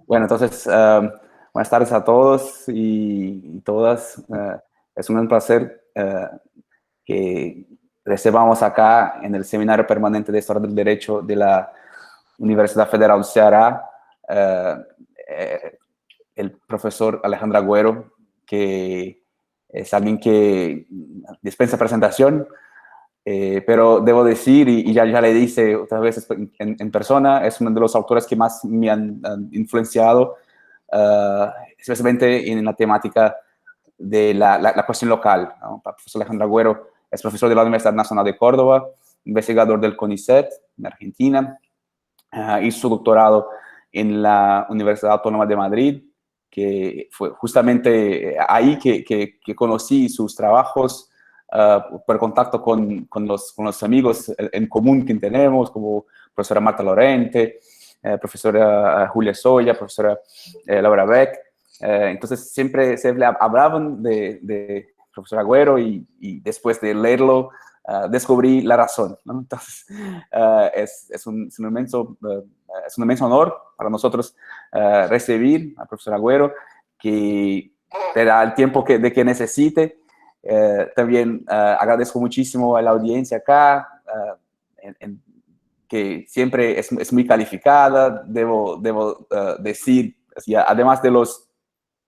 Bueno, entonces, buenas tardes a todos y todas. Es un placer que recibamos acá en el Seminario Permanente de Historia del Derecho de la Universidad Federal de Ceará el profesor Alejandro Agüero, que es alguien que dispensa presentación, pero debo decir, y ya le dice otras veces en persona, es uno de los autores que más me han influenciado, especialmente en la temática de la cuestión local, ¿no? El profesor Alejandro Agüero es profesor de la Universidad Nacional de Córdoba, investigador del CONICET en Argentina, hizo su doctorado en la Universidad Autónoma de Madrid, que fue justamente ahí que conocí sus trabajos, por contacto con los amigos en común que tenemos, como profesora Marta Lorente, profesora Julia Soya, profesora Laura Beck. Entonces siempre se hablaban de profesor Agüero y después de leerlo descubrí la razón, ¿no? Entonces es un inmenso honor para nosotros recibir al profesor Agüero, que te da el tiempo de que necesite. También agradezco muchísimo a la audiencia acá, que siempre es muy calificada. Debo decir, además de los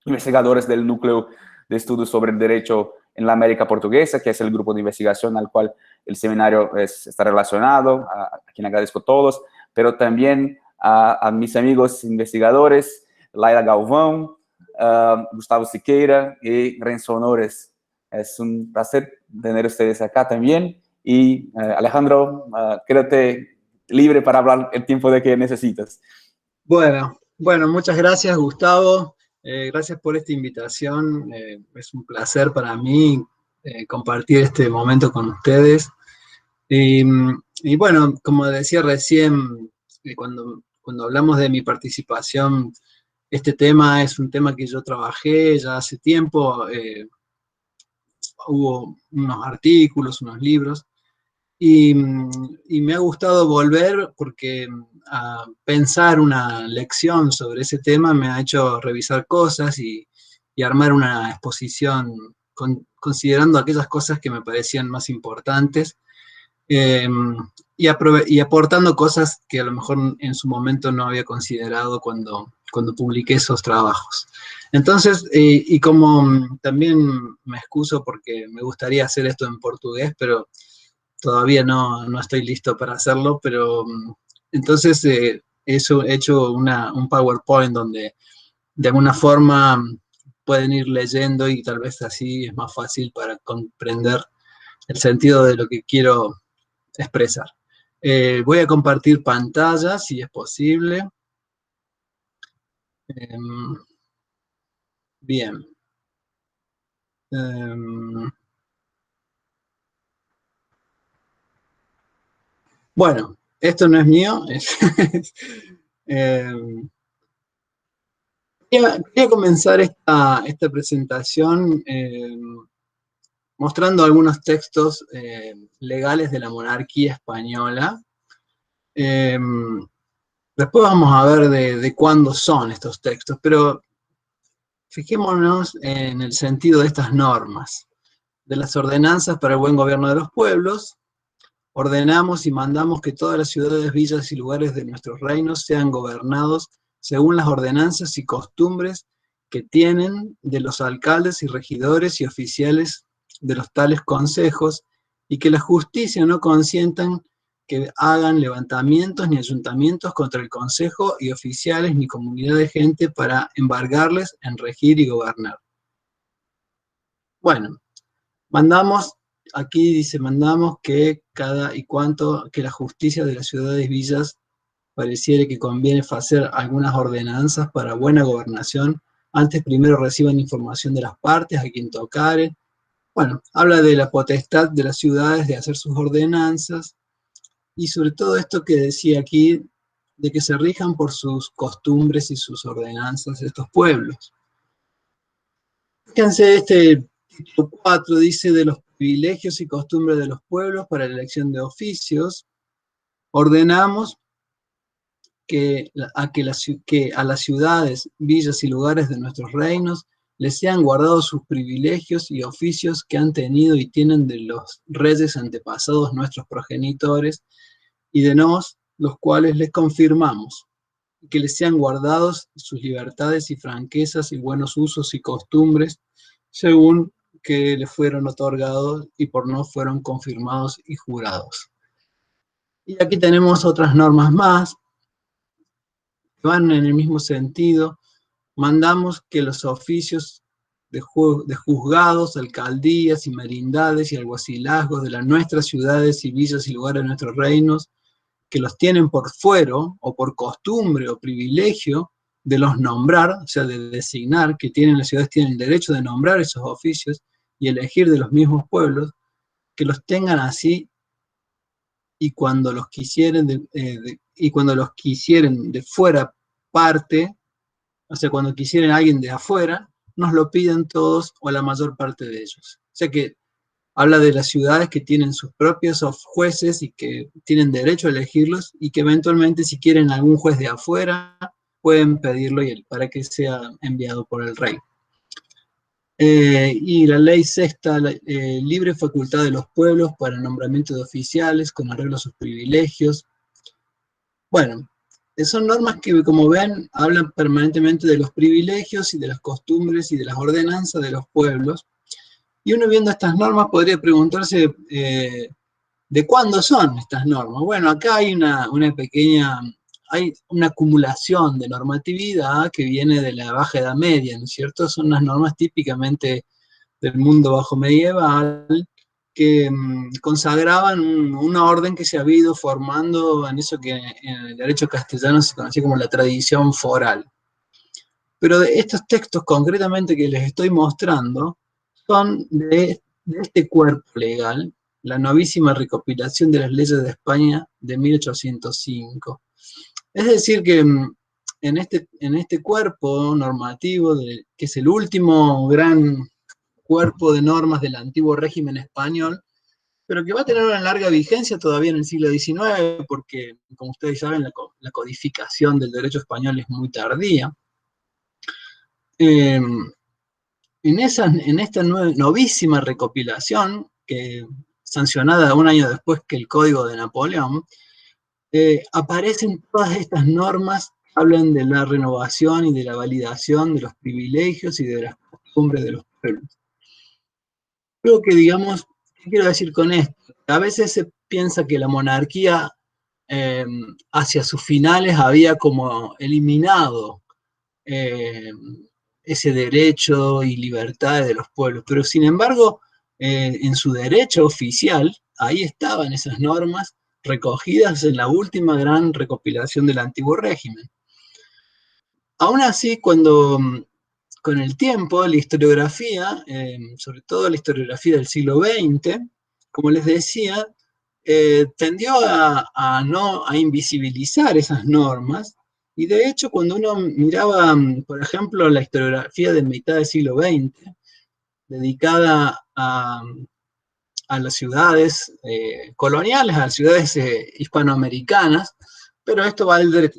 investigadores del Núcleo de Estudios sobre el Derecho en la América Portuguesa, que es el grupo de investigación al cual el seminario está relacionado, a quien agradezco a todos, pero también a mis amigos investigadores, Laila Galvão, Gustavo Siqueira y Renzo Honores. Es un placer tener ustedes acá también. Y Alejandro, quédate libre para hablar el tiempo de que necesitas. Bueno, muchas gracias, Gustavo. Gracias por esta invitación. Es un placer para mí compartir este momento con ustedes. Y bueno, como decía recién, cuando hablamos de mi participación, este tema es un tema que yo trabajé ya hace tiempo. Hubo unos artículos, unos libros. Y me ha gustado volver porque a pensar una lección sobre ese tema me ha hecho revisar cosas y armar una exposición considerando aquellas cosas que me parecían más importantes, eh, y aportando cosas que a lo mejor en su momento no había considerado cuando publiqué esos trabajos. Entonces, y como también me excuso porque me gustaría hacer esto en portugués, pero todavía no estoy listo para hacerlo, pero entonces he hecho un PowerPoint donde de alguna forma pueden ir leyendo y tal vez así es más fácil para comprender el sentido de lo que quiero expresar. Voy a compartir pantalla si es posible. Bien. Bueno, esto no es mío. Quería comenzar esta presentación mostrando algunos textos legales de la monarquía española. Después vamos a ver de cuándo son estos textos, pero fijémonos en el sentido de estas normas. De las ordenanzas para el buen gobierno de los pueblos, ordenamos y mandamos que todas las ciudades, villas y lugares de nuestros reinos sean gobernados según las ordenanzas y costumbres que tienen de los alcaldes y regidores y oficiales de los tales consejos, y que la justicia no consientan que hagan levantamientos ni ayuntamientos contra el consejo y oficiales ni comunidad de gente para embargarles en regir y gobernar. Bueno, mandamos, aquí dice, mandamos que cada y cuanto que la justicia de las ciudades y villas pareciere que conviene hacer algunas ordenanzas para buena gobernación, antes primero reciban información de las partes a quien tocare. Bueno, habla de la potestad de las ciudades de hacer sus ordenanzas, y sobre todo esto que decía aquí, de que se rijan por sus costumbres y sus ordenanzas de estos pueblos. Fíjense, este título 4 dice de los privilegios y costumbres de los pueblos para la elección de oficios. Ordenamos que a las ciudades, villas y lugares de nuestros reinos les sean guardados sus privilegios y oficios que han tenido y tienen de los reyes antepasados nuestros progenitores, y de nos, los cuales les confirmamos, que les sean guardados sus libertades y franquezas y buenos usos y costumbres, según que les fueron otorgados y por nos fueron confirmados y jurados. Y aquí tenemos otras normas más, que van en el mismo sentido. Mandamos que los oficios de juzgados, alcaldías y merindades y alguacilazgos de las nuestras ciudades y villas y lugares de nuestros reinos, que los tienen por fuero o por costumbre o privilegio de los nombrar, o sea, de designar, que tienen las ciudades tienen el derecho de nombrar esos oficios y elegir de los mismos pueblos, que los tengan así, y cuando los quisieren de fuera parte, o sea, cuando quisieren a alguien de afuera, nos lo piden todos o la mayor parte de ellos. O sea que habla de las ciudades que tienen sus propios jueces y que tienen derecho a elegirlos, y que eventualmente si quieren algún juez de afuera, pueden pedirlo para que sea enviado por el rey. Y la ley sexta, libre facultad de los pueblos para el nombramiento de oficiales con arreglo a sus privilegios. Bueno, son normas que, como ven, hablan permanentemente de los privilegios y de las costumbres y de las ordenanzas de los pueblos. Y uno viendo estas normas podría preguntarse ¿de cuándo son estas normas? Bueno, acá hay hay una acumulación de normatividad que viene de la Baja Edad Media, ¿no es cierto? Son unas normas típicamente del mundo bajo medieval que consagraban una orden que se había ido formando en eso que en el derecho castellano se conocía como la tradición foral. Pero de estos textos concretamente que les estoy mostrando son de este cuerpo legal, la novísima recopilación de las leyes de España de 1805. Es decir que en este cuerpo normativo, que es el último gran cuerpo de normas del antiguo régimen español, pero que va a tener una larga vigencia todavía en el siglo XIX, porque, como ustedes saben, la codificación del derecho español es muy tardía. En esta novísima recopilación, sancionada un año después que el Código de Napoleón, aparecen todas estas normas que hablan de la renovación y de la validación de los privilegios y de las costumbres de los pueblos. Creo que, digamos, ¿qué quiero decir con esto? A veces se piensa que la monarquía hacia sus finales había como eliminado ese derecho y libertades de los pueblos, pero sin embargo, en su derecho oficial, ahí estaban esas normas recogidas en la última gran recopilación del antiguo régimen. Aún así, con el tiempo, la historiografía, sobre todo la historiografía del siglo XX, como les decía, tendió a invisibilizar esas normas, y de hecho cuando uno miraba, por ejemplo, la historiografía de mitad del siglo XX, dedicada a las ciudades coloniales, a las ciudades hispanoamericanas, pero esto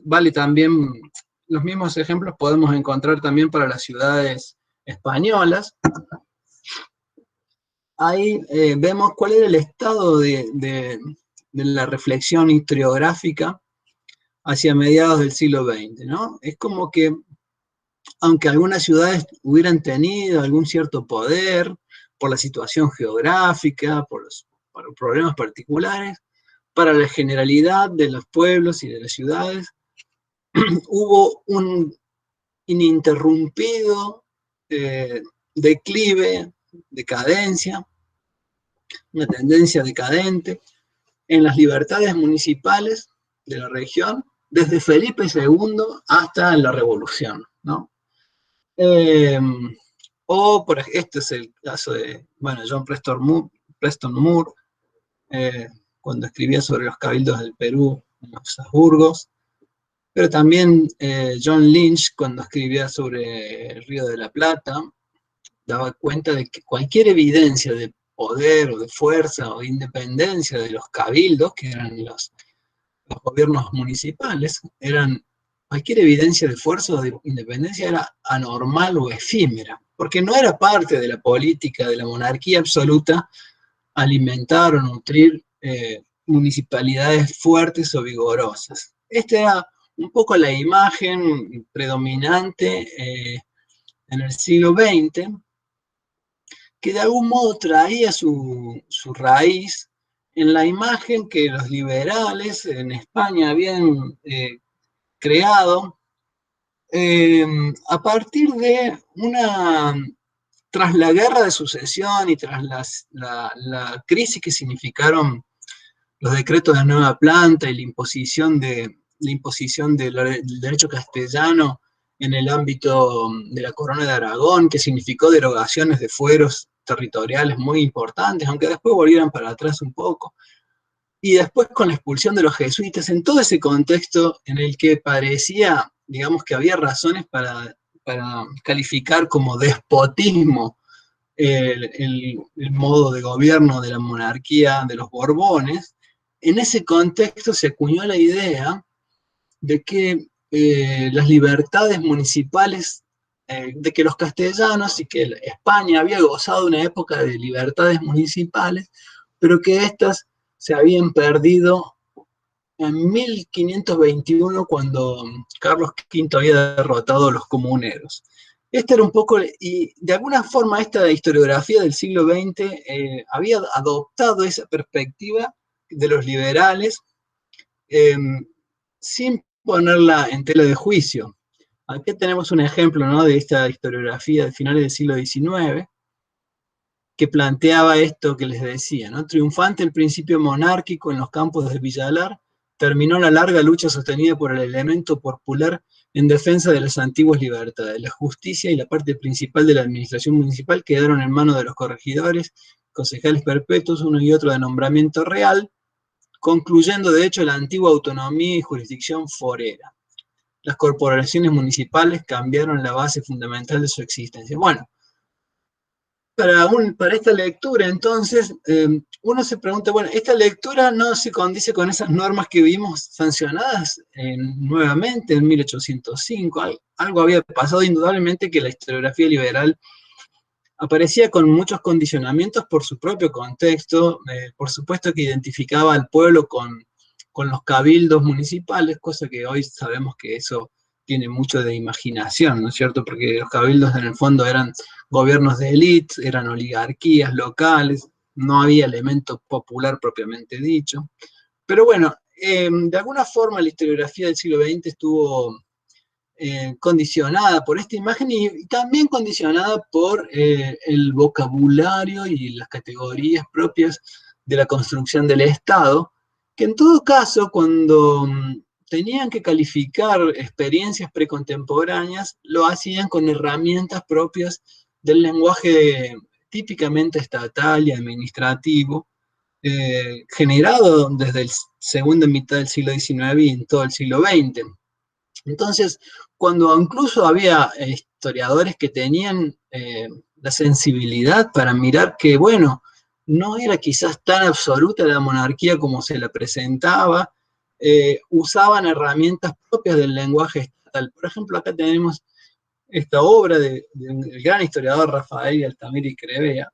vale también, los mismos ejemplos podemos encontrar también para las ciudades españolas. Ahí vemos cuál era el estado de la reflexión historiográfica hacia mediados del siglo XX, ¿no? Es como que, aunque algunas ciudades hubieran tenido algún cierto poder por la situación geográfica, por problemas particulares, para la generalidad de los pueblos y de las ciudades, hubo un ininterrumpido declive, decadencia, una tendencia decadente en las libertades municipales de la región, desde Felipe II hasta la Revolución, ¿no? Este es el caso de, bueno, John Preston Moore, cuando escribía sobre los cabildos del Perú en los Habsburgos, pero también John Lynch, cuando escribía sobre el Río de la Plata, daba cuenta de que cualquier evidencia de poder o de fuerza o de independencia de los cabildos, que eran los los gobiernos municipales, cualquier evidencia de fuerza o de independencia era anormal o efímera, porque no era parte de la política de la monarquía absoluta alimentar o nutrir municipalidades fuertes o vigorosas. Esta era un poco la imagen predominante en el siglo XX, que de algún modo traía su raíz en la imagen que los liberales en España habían creado a partir de tras la guerra de sucesión y tras la crisis que significaron los decretos de nueva planta y la imposición del derecho castellano en el ámbito de la Corona de Aragón, que significó derogaciones de fueros territoriales muy importantes, aunque después volvieran para atrás un poco. Y después con la expulsión de los jesuitas, en todo ese contexto en el que parecía, digamos, que había razones para calificar como despotismo el modo de gobierno de la monarquía de los Borbones, en ese contexto se acuñó la idea de que las libertades municipales, de que los castellanos y que España había gozado de una época de libertades municipales, pero que éstas se habían perdido en 1521 cuando Carlos V había derrotado a los comuneros. Este era un poco, y de alguna forma esta historiografía del siglo XX había adoptado esa perspectiva de los liberales sin ponerla en tela de juicio. Aquí tenemos un ejemplo, ¿no?, de esta historiografía de finales del siglo XIX, que planteaba esto que les decía, ¿no? Triunfante el principio monárquico en los campos de Villalar, terminó la larga lucha sostenida por el elemento popular en defensa de las antiguas libertades. La justicia y la parte principal de la administración municipal quedaron en manos de los corregidores, concejales perpetuos, uno y otro de nombramiento real, concluyendo de hecho la antigua autonomía y jurisdicción forera. Las corporaciones municipales cambiaron la base fundamental de su existencia. Bueno, para esta lectura, entonces, uno se pregunta, bueno, ¿esta lectura no se condice con esas normas que vimos sancionadas nuevamente en 1805? Algo había pasado indudablemente, que la historiografía liberal aparecía con muchos condicionamientos por su propio contexto, por supuesto que identificaba al pueblo con los cabildos municipales, cosa que hoy sabemos que eso tiene mucho de imaginación, ¿no es cierto? Porque los cabildos en el fondo eran gobiernos de élite, eran oligarquías locales, no había elemento popular propiamente dicho. Pero bueno, de alguna forma la historiografía del siglo XX estuvo condicionada por esta imagen y también condicionada por el vocabulario y las categorías propias de la construcción del Estado, que en todo caso, cuando tenían que calificar experiencias precontemporáneas, lo hacían con herramientas propias del lenguaje típicamente estatal y administrativo, generado desde la segunda mitad del siglo XIX y en todo el siglo XX. Entonces, cuando incluso había historiadores que tenían la sensibilidad para mirar que, bueno, no era quizás tan absoluta la monarquía como se la presentaba, usaban herramientas propias del lenguaje estatal. Por ejemplo, acá tenemos esta obra del gran historiador Rafael Altamira y Crevea,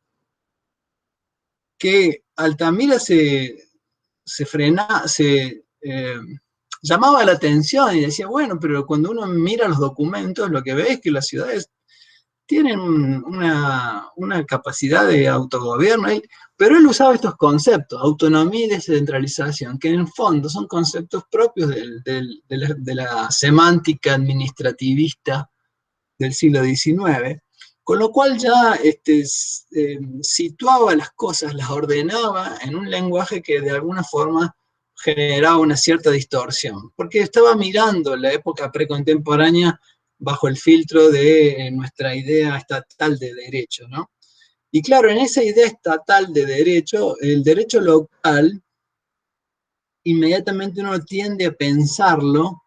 que Altamira llamaba la atención y decía, bueno, pero cuando uno mira los documentos, lo que ve es que las ciudades tienen una capacidad de autogobierno, pero él usaba estos conceptos, autonomía y descentralización, que en el fondo son conceptos propios de la semántica administrativista del siglo XIX, con lo cual ya situaba las cosas, las ordenaba en un lenguaje que de alguna forma generaba una cierta distorsión, porque estaba mirando la época precontemporánea bajo el filtro de nuestra idea estatal de derecho, ¿no? Y claro, en esa idea estatal de derecho, el derecho local, inmediatamente uno tiende a pensarlo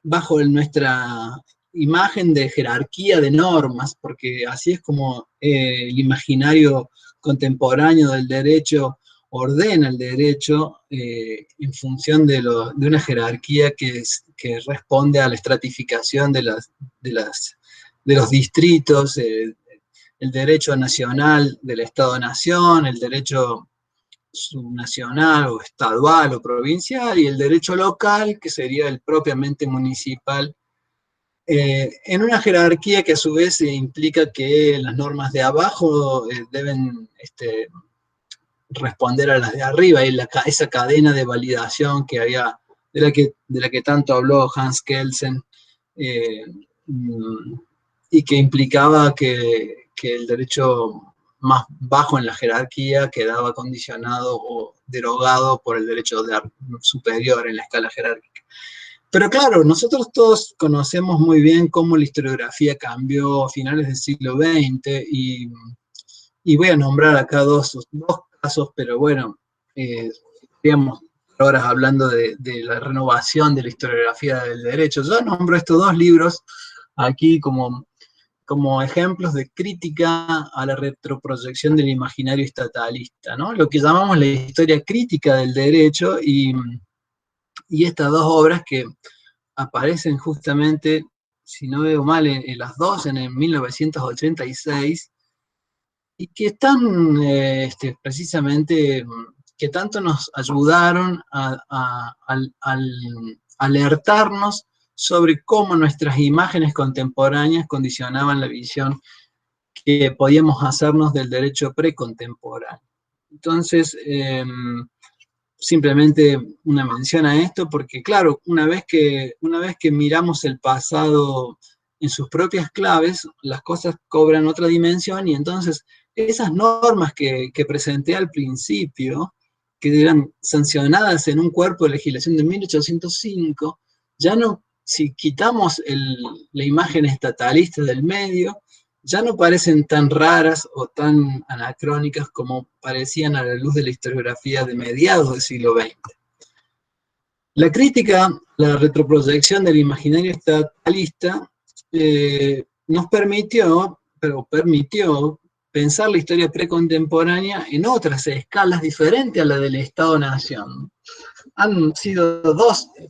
bajo nuestra imagen de jerarquía de normas, porque así es como el imaginario contemporáneo del derecho ordena el derecho en función de una jerarquía que responde a la estratificación de los distritos, el derecho nacional del Estado-Nación, el derecho subnacional o estadual o provincial, y el derecho local, que sería el propiamente municipal, en una jerarquía que a su vez implica que las normas de abajo deben responder a las de arriba, y esa cadena de validación que había, de la que tanto habló Hans Kelsen, y que implicaba que el derecho más bajo en la jerarquía quedaba condicionado o derogado por el derecho superior en la escala jerárquica. Pero claro, nosotros todos conocemos muy bien cómo la historiografía cambió a finales del siglo XX, y voy a nombrar acá dos casos, pero bueno, digamos, horas hablando de la renovación de la historiografía del derecho. Yo nombro estos dos libros aquí como ejemplos de crítica a la retroproyección del imaginario estatalista, ¿no? Lo que llamamos la historia crítica del derecho, y estas dos obras que aparecen justamente, si no veo mal, en las dos en el 1986, y que están precisamente, que tanto nos ayudaron a alertarnos sobre cómo nuestras imágenes contemporáneas condicionaban la visión que podíamos hacernos del derecho precontemporáneo. Entonces, simplemente una mención a esto, porque claro, una vez que miramos el pasado en sus propias claves, las cosas cobran otra dimensión, y entonces esas normas que presenté al principio, que eran sancionadas en un cuerpo de legislación de 1805, ya no, si quitamos la imagen estatalista del medio, ya no parecen tan raras o tan anacrónicas como parecían a la luz de la historiografía de mediados del siglo XX. La crítica, la retroproyección del imaginario estatalista nos permitió pensar la historia precontemporánea en otras escalas diferentes a la del Estado-Nación. Han sido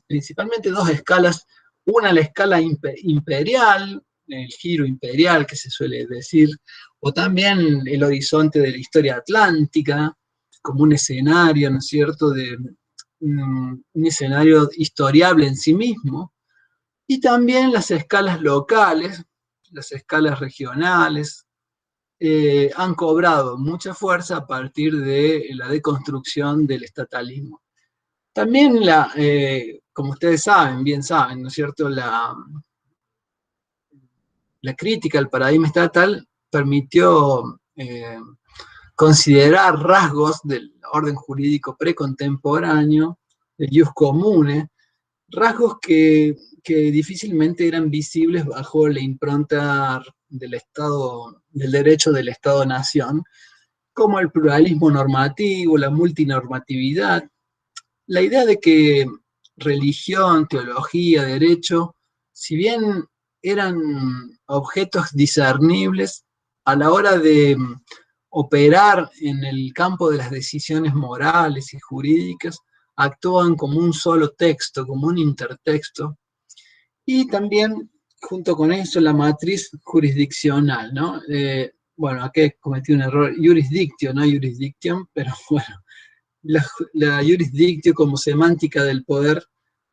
principalmente dos escalas, una la escala imperial, el giro imperial que se suele decir, o también el horizonte de la historia atlántica, como un escenario, ¿no es cierto?, un escenario historiable en sí mismo, y también las escalas locales, las escalas regionales, han cobrado mucha fuerza a partir de la deconstrucción del estatalismo. También, como ustedes bien saben, ¿no es cierto?, la crítica al paradigma estatal permitió considerar rasgos del orden jurídico precontemporáneo, del ius comune, rasgos que difícilmente eran visibles bajo la impronta del derecho del Estado-Nación, como el pluralismo normativo, la multinormatividad, la idea de que religión, teología, derecho, si bien eran objetos discernibles, a la hora de operar en el campo de las decisiones morales y jurídicas, actúan como un solo texto, como un intertexto, y también, junto con eso, la matriz jurisdiccional, ¿no? Bueno, aquí cometí un error, jurisdictio, no jurisdiction, pero bueno, la jurisdictio como semántica del poder,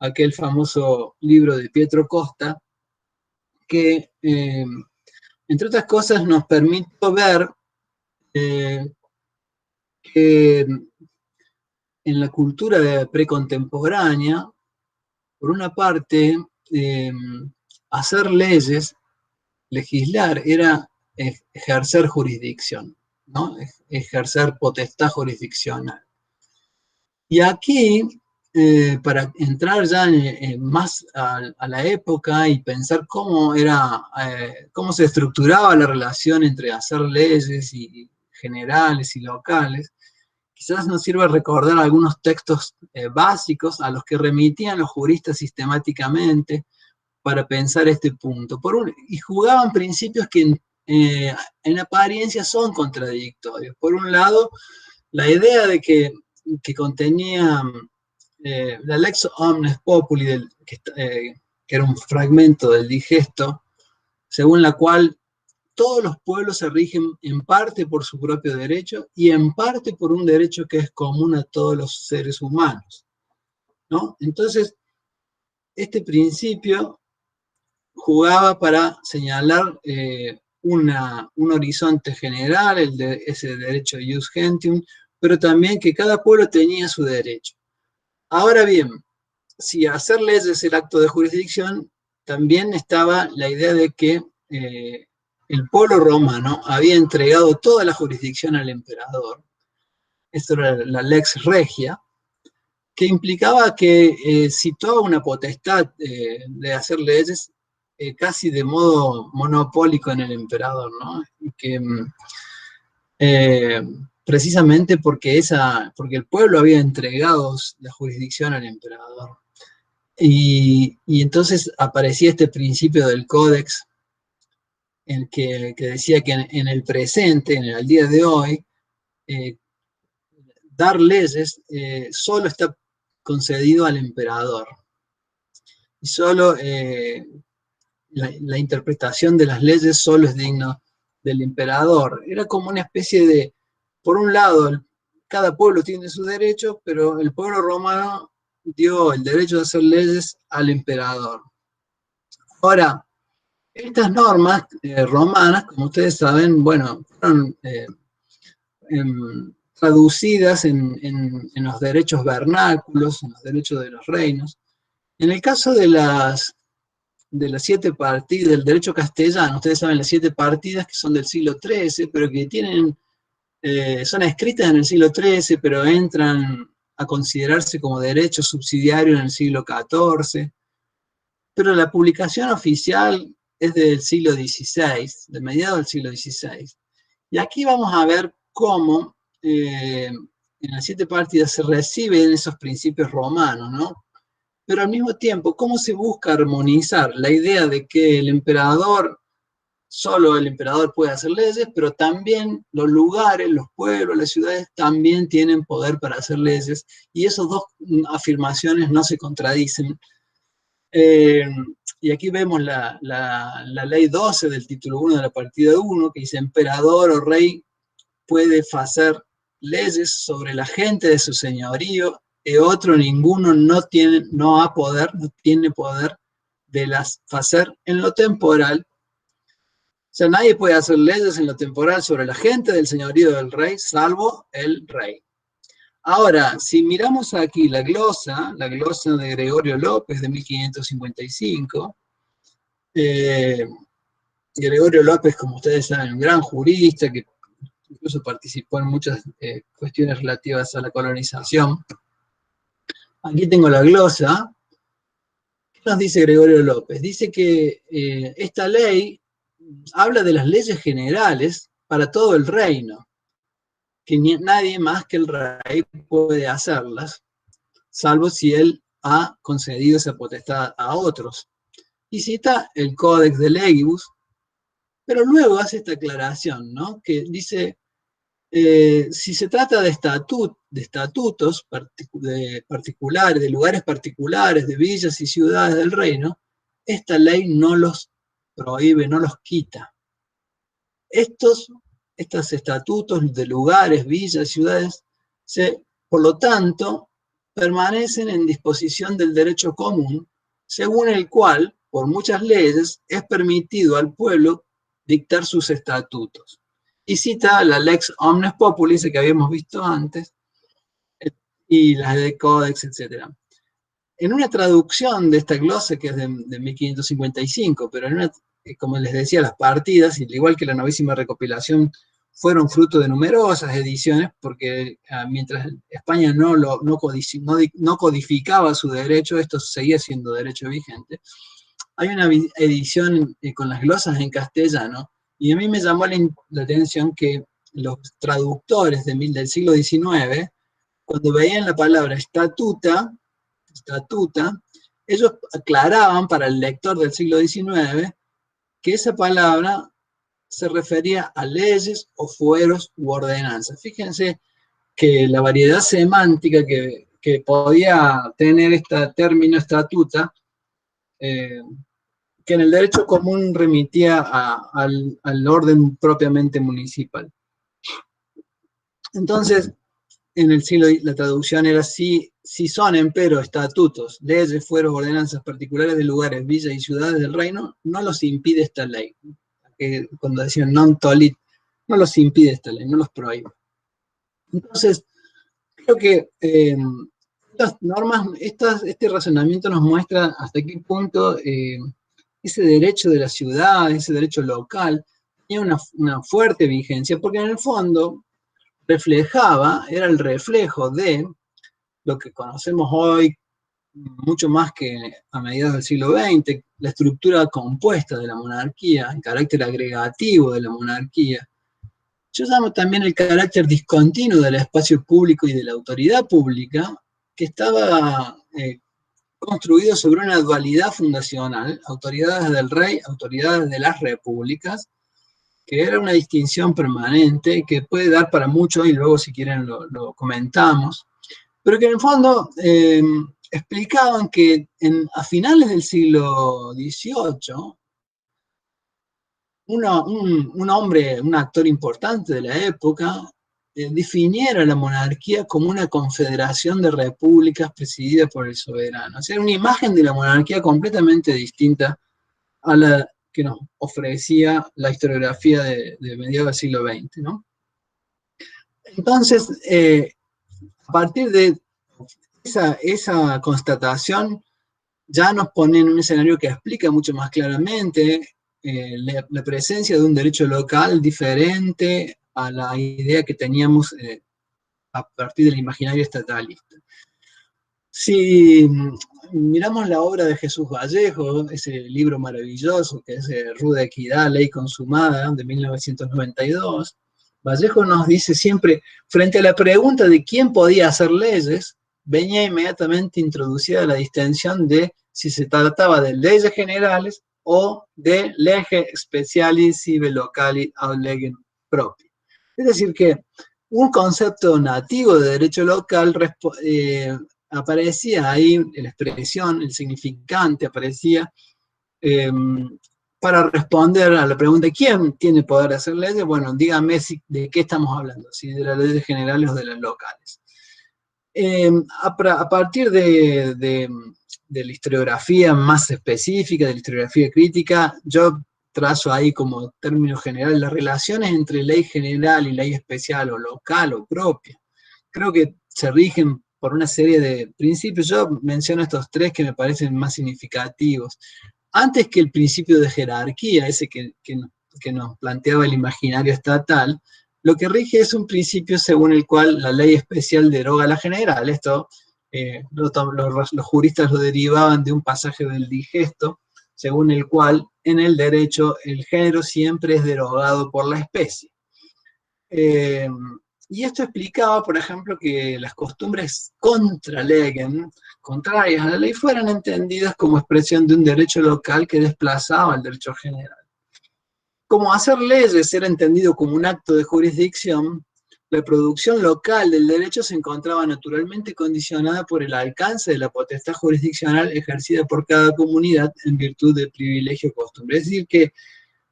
aquel famoso libro de Pietro Costa, que, entre otras cosas, nos permitió ver que en la cultura precontemporánea, por una parte, hacer leyes, legislar, era ejercer jurisdicción, ¿no? Ejercer potestad jurisdiccional. Y aquí, para entrar ya más a la época y pensar cómo se estructuraba la relación entre hacer leyes generales y locales, quizás nos sirva recordar algunos textos básicos a los que remitían los juristas sistemáticamente para pensar este punto. Y jugaban principios que en apariencia son contradictorios. Por un lado, La idea de que contenía la Lex Omnes Populi, que era un fragmento del digesto, según la cual todos los pueblos se rigen en parte por su propio derecho y en parte por un derecho que es común a todos los seres humanos, ¿no? Entonces, este principio jugaba para señalar un horizonte general, ese derecho ius gentium, pero también que cada pueblo tenía su derecho. Ahora bien, si hacer leyes es el acto de jurisdicción, también estaba la idea de que el pueblo romano había entregado toda la jurisdicción al emperador. Esto era la lex regia, que implicaba que situaba una potestad de hacer leyes casi de modo monopólico en el emperador, ¿no? Y que precisamente porque el pueblo había entregado la jurisdicción al emperador. Y entonces aparecía este principio del códex, en que decía que en el presente, al día de hoy, dar leyes solo está concedido al emperador. Y solo la interpretación de las leyes solo es digno del emperador. Era como una especie de, por un lado, cada pueblo tiene su derecho, pero el pueblo romano dio el derecho de hacer leyes al emperador. Ahora, estas normas romanas, como ustedes saben, bueno, fueron traducidas en los derechos vernáculos, en los derechos de los reinos. En el caso de las 7 partidas del derecho castellano, ustedes saben las 7 partidas que son del siglo XIII, pero que son escritas en el siglo XIII, pero entran a considerarse como derecho subsidiario en el siglo XIV. Pero la publicación oficial es del siglo XVI, de mediados del siglo XVI. Y aquí vamos a ver cómo en las 7 partidas se reciben esos principios romanos, ¿no? Pero al mismo tiempo, ¿cómo se busca armonizar la idea de que solo el emperador puede hacer leyes, pero también los lugares, los pueblos, las ciudades también tienen poder para hacer leyes, y esas dos afirmaciones no se contradicen? Y aquí vemos la ley 12 del título 1 de la partida 1, que dice: emperador o rey puede hacer leyes sobre la gente de su señorío, y otro ninguno no tiene poder de las hacer en lo temporal. O sea, nadie puede hacer leyes en lo temporal sobre la gente del señorío del rey, salvo el rey. Ahora, si miramos aquí la glosa de Gregorio López de 1555, Gregorio López, como ustedes saben, un gran jurista que incluso participó en muchas cuestiones relativas a la colonización. Aquí tengo la glosa. ¿Qué nos dice Gregorio López? Dice que esta ley habla de las leyes generales para todo el reino, que nadie más que el rey puede hacerlas, salvo si él ha concedido esa potestad a otros. Y cita el Codex de Legibus, pero luego hace esta aclaración, ¿no? Que dice: si se trata de estatutos particulares, de lugares particulares, de villas y ciudades del reino, esta ley no los prohíbe, no los quita. Estos estatutos de lugares, villas, ciudades, por lo tanto, permanecen en disposición del derecho común, según el cual, por muchas leyes, es permitido al pueblo dictar sus estatutos. Y cita la Lex Omnes Populi, que habíamos visto antes, y las de Codex, etc. En una traducción de esta glosa, que es de 1555, pero como les decía, las partidas, al igual que la novísima recopilación, fueron fruto de numerosas ediciones, porque mientras España no codificaba su derecho, esto seguía siendo derecho vigente. Hay una edición con las glosas en castellano, y a mí me llamó la atención que los traductores del siglo XIX, cuando veían la palabra estatuta, ellos aclaraban para el lector del siglo XIX que esa palabra se refería a leyes o fueros u ordenanzas. Fíjense que la variedad semántica que podía tener este término estatuta, que en el derecho común remitía al orden propiamente municipal. Entonces, en el siglo la traducción era si son empero estatutos, leyes, fueros, ordenanzas particulares de lugares, villas y ciudades del reino, no los impide esta ley. Cuando decían non tolit, no los impide esta ley, no los prohíbe. Entonces, creo que estas normas, este razonamiento nos muestra hasta qué punto ese derecho de la ciudad, ese derecho local, tenía una fuerte vigencia, porque en el fondo era el reflejo de lo que conocemos hoy, mucho más que a mediados del siglo XX, la estructura compuesta de la monarquía, el carácter agregativo de la monarquía. Yo llamo también el carácter discontinuo del espacio público y de la autoridad pública, que estaba construido sobre una dualidad fundacional, autoridades del rey, autoridades de las repúblicas, que era una distinción permanente, que puede dar para mucho, y luego si quieren lo comentamos, pero que en el fondo explicaban que a finales del siglo XVIII, un hombre, un actor importante de la época, definiera la monarquía como una confederación de repúblicas presidida por el soberano. O sea, una imagen de la monarquía completamente distinta a la que nos ofrecía la historiografía de mediados del siglo XX, ¿no? Entonces, a partir de esa constatación, ya nos pone en un escenario que explica mucho más claramente la presencia de un derecho local diferente a la idea que teníamos a partir del imaginario estatalista. Si miramos la obra de Jesús Vallejo, ese libro maravilloso que es Ruda Equidad, Ley Consumada, de 1992, Vallejo nos dice siempre, frente a la pregunta de quién podía hacer leyes, venía inmediatamente introducida la distinción de si se trataba de leyes generales o de lege specialis sive locali aut legem propria. Es decir, que un concepto nativo de derecho local aparecía ahí, la expresión, el significante aparecía para responder a la pregunta ¿quién tiene poder de hacer leyes? Bueno, dígame de qué estamos hablando, si de las leyes generales o de las locales. A partir de la historiografía más específica, de la historiografía crítica, yo trazo ahí como término general las relaciones entre ley general y ley especial o local o propia. Creo que se rigen por una serie de principios. Yo menciono estos tres que me parecen más significativos. Antes que el principio de jerarquía, ese que nos planteaba el imaginario estatal, lo que rige es un principio según el cual la ley especial deroga la general. Esto los juristas lo derivaban de un pasaje del Digesto, según el cual en el derecho el género siempre es derogado por la especie. Y esto explicaba, por ejemplo, que las costumbres contra legem, contrarias a la ley, fueran entendidas como expresión de un derecho local que desplazaba el derecho general. Como hacer leyes era entendido como un acto de jurisdicción, la producción local del derecho se encontraba naturalmente condicionada por el alcance de la potestad jurisdiccional ejercida por cada comunidad en virtud del privilegio costumbre. Es decir, que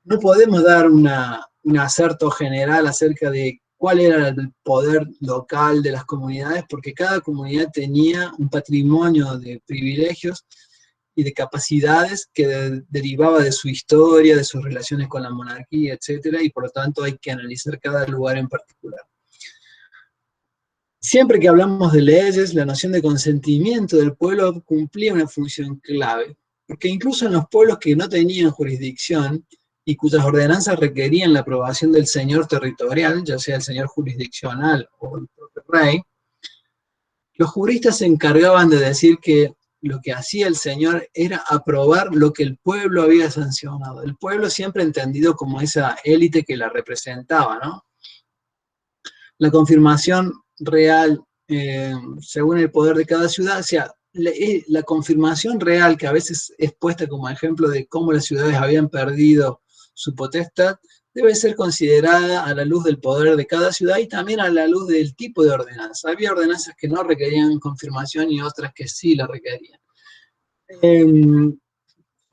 no podemos dar un acerto general acerca de cuál era el poder local de las comunidades, porque cada comunidad tenía un patrimonio de privilegios y de capacidades que derivaba de su historia, de sus relaciones con la monarquía, etc., y por lo tanto hay que analizar cada lugar en particular. Siempre que hablamos de leyes, la noción de consentimiento del pueblo cumplía una función clave, porque incluso en los pueblos que no tenían jurisdicción y cuyas ordenanzas requerían la aprobación del señor territorial, ya sea el señor jurisdiccional o el propio rey, los juristas se encargaban de decir que lo que hacía el señor era aprobar lo que el pueblo había sancionado. El pueblo siempre entendido como esa élite que la representaba, ¿no? La confirmación real, según el poder de cada ciudad, o sea, la confirmación real, que a veces es puesta como ejemplo de cómo las ciudades habían perdido su potestad, debe ser considerada a la luz del poder de cada ciudad y también a la luz del tipo de ordenanza. Había ordenanzas que no requerían confirmación y otras que sí la requerían.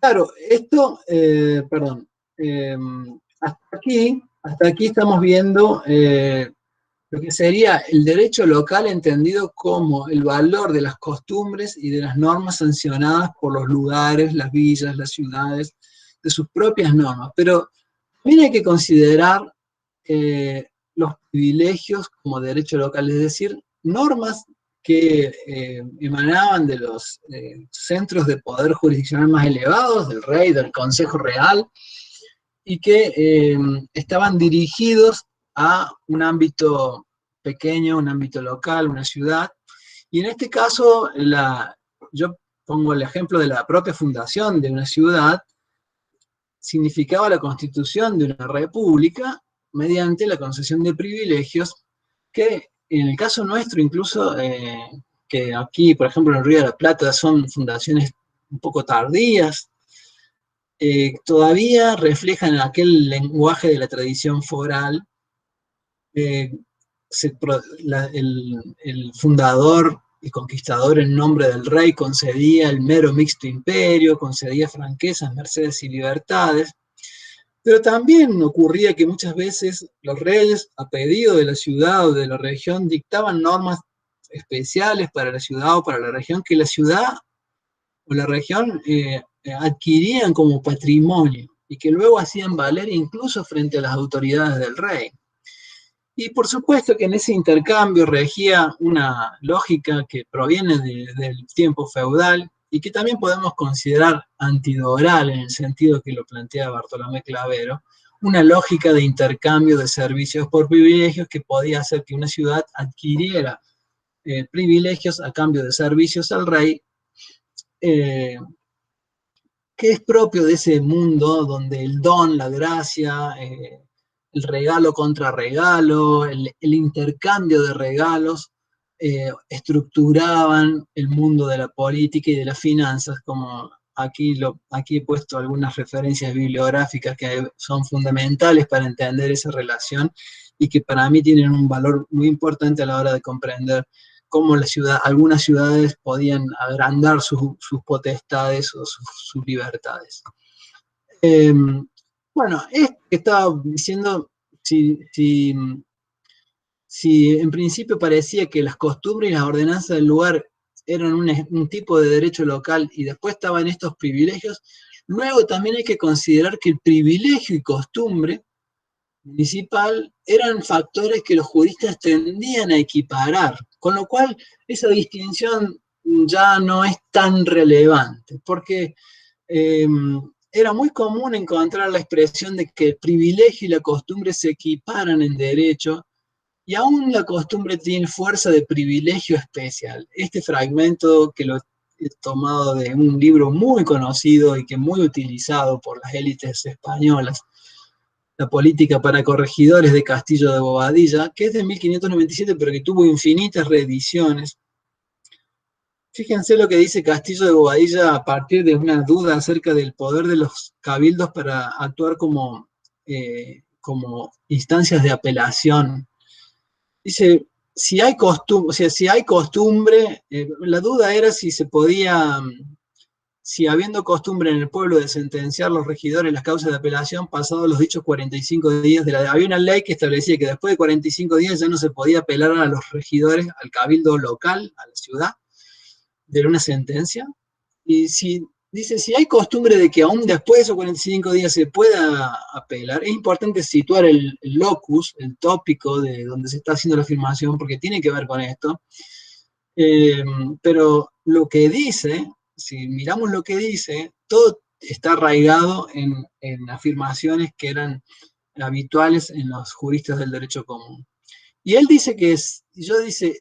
Claro, esto, perdón, hasta aquí estamos viendo lo que sería el derecho local entendido como el valor de las costumbres y de las normas sancionadas por los lugares, las villas, las ciudades, de sus propias normas. Pero también hay que considerar los privilegios como derecho local, es decir, normas que emanaban de los centros de poder jurisdiccional más elevados, del rey, del Consejo Real, y que estaban dirigidos a un ámbito pequeño, un ámbito local, una ciudad. Y en este caso, yo pongo el ejemplo de la propia fundación de una ciudad, significaba la constitución de una república mediante la concesión de privilegios que en el caso nuestro incluso, que aquí, por ejemplo, en el Río de la Plata son fundaciones un poco tardías, todavía reflejan aquel lenguaje de la tradición foral. El fundador y conquistador en nombre del rey concedía el mero mixto imperio, concedía franquezas, mercedes y libertades, pero también ocurría que muchas veces los reyes, a pedido de la ciudad o de la región, dictaban normas especiales para la ciudad o para la región, que la ciudad o la región adquirían como patrimonio y que luego hacían valer incluso frente a las autoridades del rey. Y por supuesto que en ese intercambio regía una lógica que proviene del tiempo feudal y que también podemos considerar antidoral en el sentido que lo plantea Bartolomé Clavero, una lógica de intercambio de servicios por privilegios que podía hacer que una ciudad adquiriera privilegios a cambio de servicios al rey, que es propio de ese mundo donde el don, la gracia, el regalo contra regalo, el intercambio de regalos, estructuraban el mundo de la política y de las finanzas, como aquí he puesto algunas referencias bibliográficas que son fundamentales para entender esa relación y que para mí tienen un valor muy importante a la hora de comprender cómo algunas ciudades podían agrandar sus potestades o sus libertades. Bueno, esto que estaba diciendo, si en principio parecía que las costumbres y las ordenanzas del lugar eran un tipo de derecho local y después estaban estos privilegios, luego también hay que considerar que el privilegio y costumbre municipal eran factores que los juristas tendían a equiparar, con lo cual esa distinción ya no es tan relevante, porque era muy común encontrar la expresión de que el privilegio y la costumbre se equiparan en derecho, y aún la costumbre tiene fuerza de privilegio especial. Este fragmento, que lo he tomado de un libro muy conocido y que muy utilizado por las élites españolas, La política para corregidores de Castillo de Bobadilla, que es de 1597, pero que tuvo infinitas reediciones. Fíjense lo que dice Castillo de Bobadilla a partir de una duda acerca del poder de los cabildos para actuar como instancias de apelación. Dice, si hay costumbre, la duda era si se podía, si habiendo costumbre en el pueblo de sentenciar los regidores las causas de apelación pasados los dichos 45 días había una ley que establecía que después de 45 días ya no se podía apelar a los regidores, al cabildo local, a la ciudad, de una sentencia. Y dice, si hay costumbre de que aún después de esos 45 días se pueda apelar, es importante situar el locus, el tópico de donde se está haciendo la afirmación, porque tiene que ver con esto. Pero lo que dice, si miramos lo que dice, todo está arraigado en afirmaciones que eran habituales en los juristas del derecho común. Y él dice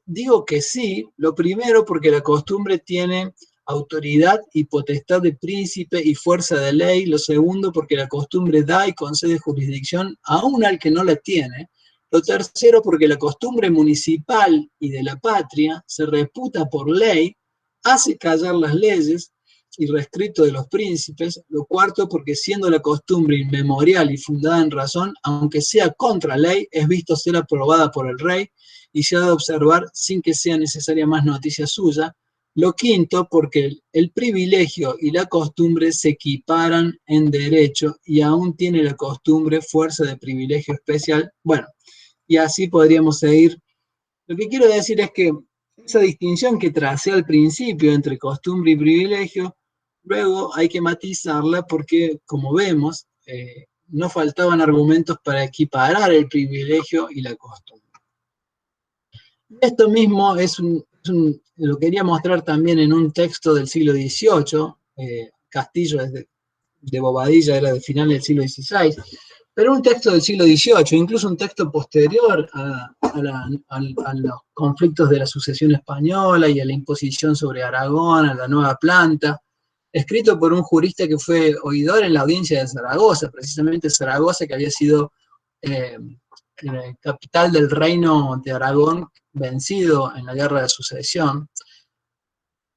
digo que sí, lo primero porque la costumbre tiene autoridad y potestad de príncipe y fuerza de ley, lo segundo porque la costumbre da y concede jurisdicción aún al que no la tiene, lo tercero porque la costumbre municipal y de la patria se reputa por ley, hace callar las leyes, y reescrito de los príncipes. Lo cuarto, porque siendo la costumbre inmemorial y fundada en razón, aunque sea contra ley, es visto ser aprobada por el rey y se ha de observar sin que sea necesaria más noticia suya. Lo quinto, porque el privilegio y la costumbre se equiparan en derecho y aún tiene la costumbre fuerza de privilegio especial. Bueno, y así podríamos seguir. Lo que quiero decir es que esa distinción que tracé al principio entre costumbre y privilegio, luego hay que matizarla porque, como vemos, no faltaban argumentos para equiparar el privilegio y la costumbre. Esto mismo lo quería mostrar también en un texto del siglo XVIII, Castillo es de Bobadilla, era de final del siglo XVI, pero un texto del siglo XVIII, incluso un texto posterior a los conflictos de la sucesión española y a la imposición sobre Aragón, a la nueva planta, escrito por un jurista que fue oidor en la audiencia de Zaragoza, precisamente Zaragoza, que había sido capital del reino de Aragón vencido en la guerra de sucesión,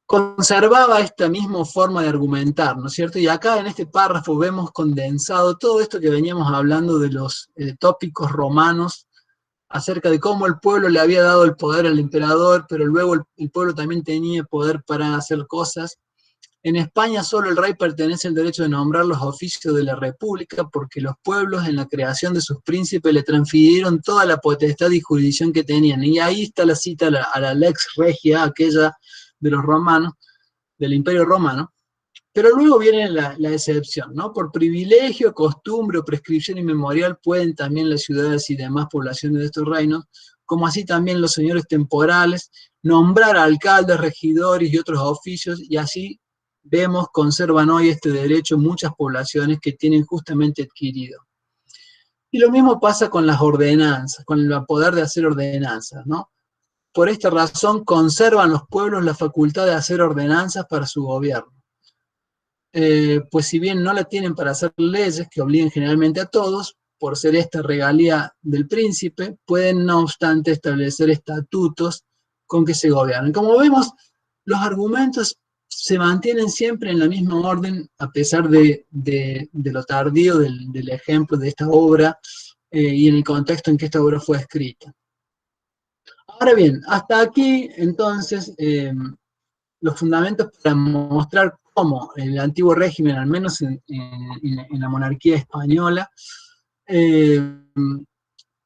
conservaba esta misma forma de argumentar, ¿no es cierto? Y acá en este párrafo vemos condensado todo esto que veníamos hablando de los tópicos romanos acerca de cómo el pueblo le había dado el poder al emperador, pero luego el pueblo también tenía poder para hacer cosas. En España solo el rey pertenece al derecho de nombrar los oficios de la república porque los pueblos en la creación de sus príncipes le transfirieron toda la potestad y jurisdicción que tenían. Y ahí está la cita a la lex regia, aquella de los romanos, del Imperio Romano. Pero luego viene la excepción, ¿no? Por privilegio, costumbre o prescripción inmemorial pueden también las ciudades y demás poblaciones de estos reinos, como así también los señores temporales, nombrar alcaldes, regidores y otros oficios, y así vemos, conservan hoy este derecho muchas poblaciones que tienen justamente adquirido. Y lo mismo pasa con las ordenanzas, con el poder de hacer ordenanzas, ¿no? Por esta razón conservan los pueblos la facultad de hacer ordenanzas para su gobierno. Pues si bien no la tienen para hacer leyes que obliguen generalmente a todos, por ser esta regalía del príncipe, pueden no obstante establecer estatutos con que se gobiernen. Como vemos, los argumentos se mantienen siempre en la misma orden, a pesar de lo tardío del ejemplo de esta obra y en el contexto en que esta obra fue escrita. Ahora bien, hasta aquí, entonces, los fundamentos para mostrar cómo el antiguo régimen, al menos en la monarquía española,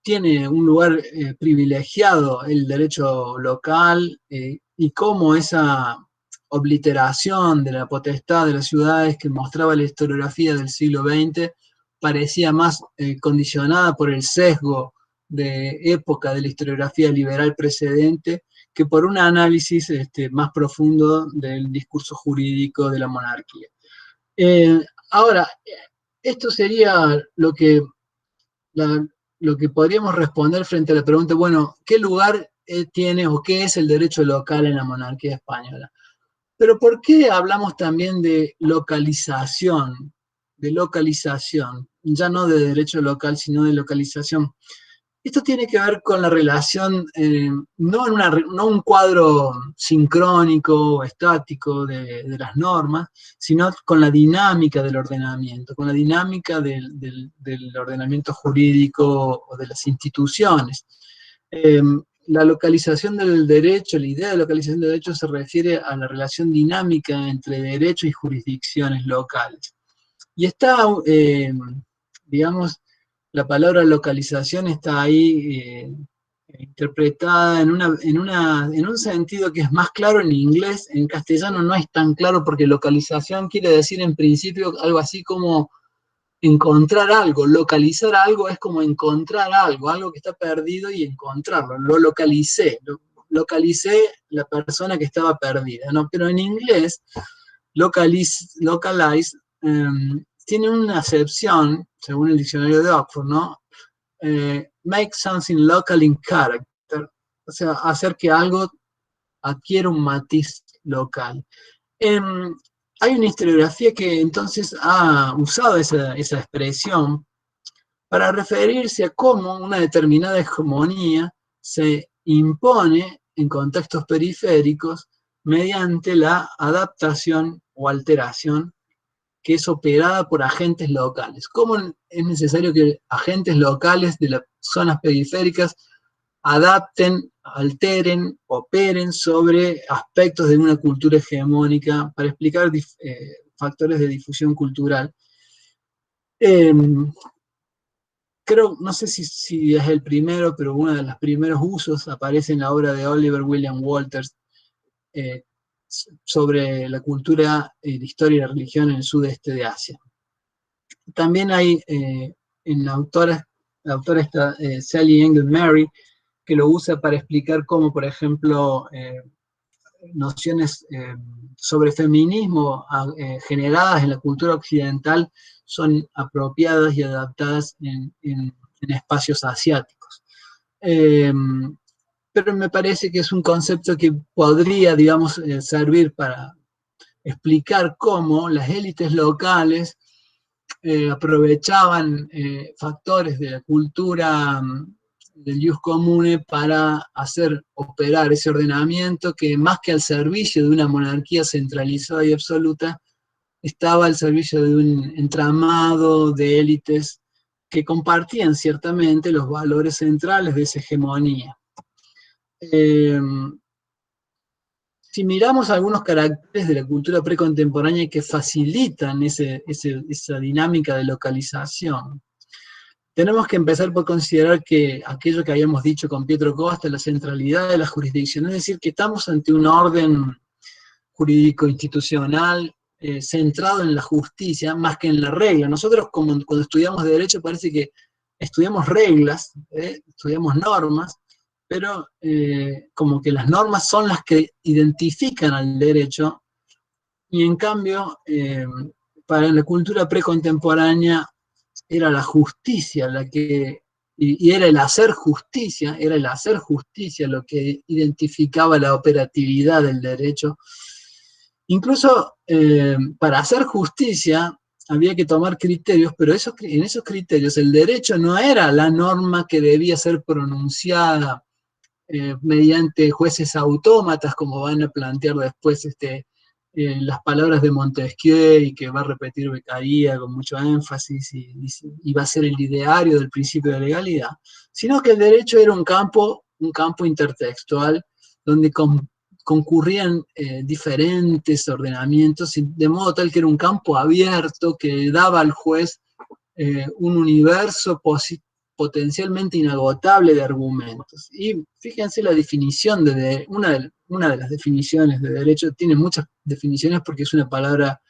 tiene un lugar privilegiado el derecho local y cómo esa obliteración de la potestad de las ciudades que mostraba la historiografía del siglo XX parecía más condicionada por el sesgo de época de la historiografía liberal precedente que por un análisis más profundo del discurso jurídico de la monarquía. Ahora, esto sería lo que podríamos responder frente a la pregunta, bueno, ¿qué lugar tiene o qué es el derecho local en la monarquía española? Pero ¿por qué hablamos también de localización? De localización, ya no de derecho local, sino de localización. Esto tiene que ver con la relación, no un cuadro sincrónico o estático de las normas, sino con la dinámica del ordenamiento, con la dinámica del ordenamiento jurídico o de las instituciones. La localización del derecho, la idea de localización del derecho se refiere a la relación dinámica entre derecho y jurisdicciones locales. Y está, digamos, la palabra localización está ahí interpretada en un sentido que es más claro en inglés. En castellano no es tan claro porque localización quiere decir en principio algo así como encontrar algo. Localizar algo es como encontrar algo que está perdido y encontrarlo. Lo localicé la persona que estaba perdida, ¿no? Pero en inglés, localize tiene una acepción, según el diccionario de Oxford, ¿no? Make something local in character, o sea, hacer que algo adquiera un matiz local. Hay una historiografía que entonces ha usado esa expresión para referirse a cómo una determinada hegemonía se impone en contextos periféricos mediante la adaptación o alteración que es operada por agentes locales. ¿Cómo es necesario que agentes locales de las zonas periféricas adapten, alteren, operen sobre aspectos de una cultura hegemónica para explicar factores de difusión cultural? Creo, no sé si es el primero, pero uno de los primeros usos aparece en la obra de Oliver William Walters, sobre la cultura, la historia y la religión en el sudeste de Asia. También hay en la autora está, Sally Engel Mary, que lo usa para explicar cómo, por ejemplo, nociones sobre feminismo generadas en la cultura occidental son apropiadas y adaptadas en espacios asiáticos. Pero me parece que es un concepto que podría, digamos, servir para explicar cómo las élites locales aprovechaban factores de la cultura del jus comune para hacer operar ese ordenamiento que, más que al servicio de una monarquía centralizada y absoluta, estaba al servicio de un entramado de élites que compartían ciertamente los valores centrales de esa hegemonía. Si miramos algunos caracteres de la cultura precontemporánea que facilitan esa dinámica de localización, tenemos que empezar por considerar que aquello que habíamos dicho con Pietro Costa, la centralidad de la jurisdicción, es decir, que estamos ante un orden jurídico institucional centrado en la justicia más que en la regla. Nosotros, como cuando estudiamos derecho, parece que estudiamos reglas, estudiamos normas, pero como que las normas son las que identifican al derecho, y en cambio, para la cultura precontemporánea, era la justicia la que, y era el hacer justicia lo que identificaba la operatividad del derecho. Incluso para hacer justicia había que tomar criterios, pero en esos criterios el derecho no era la norma que debía ser pronunciada mediante jueces autómatas, como van a plantear después las palabras de Montesquieu, y que va a repetir Beccaria con mucho énfasis, y va a ser el ideario del principio de legalidad, sino que el derecho era un campo intertextual, donde concurrían diferentes ordenamientos, de modo tal que era un campo abierto que daba al juez un universo potencialmente inagotable de argumentos. Y fíjense la definición una de las definiciones de derecho. Tiene muchas definiciones porque es una palabra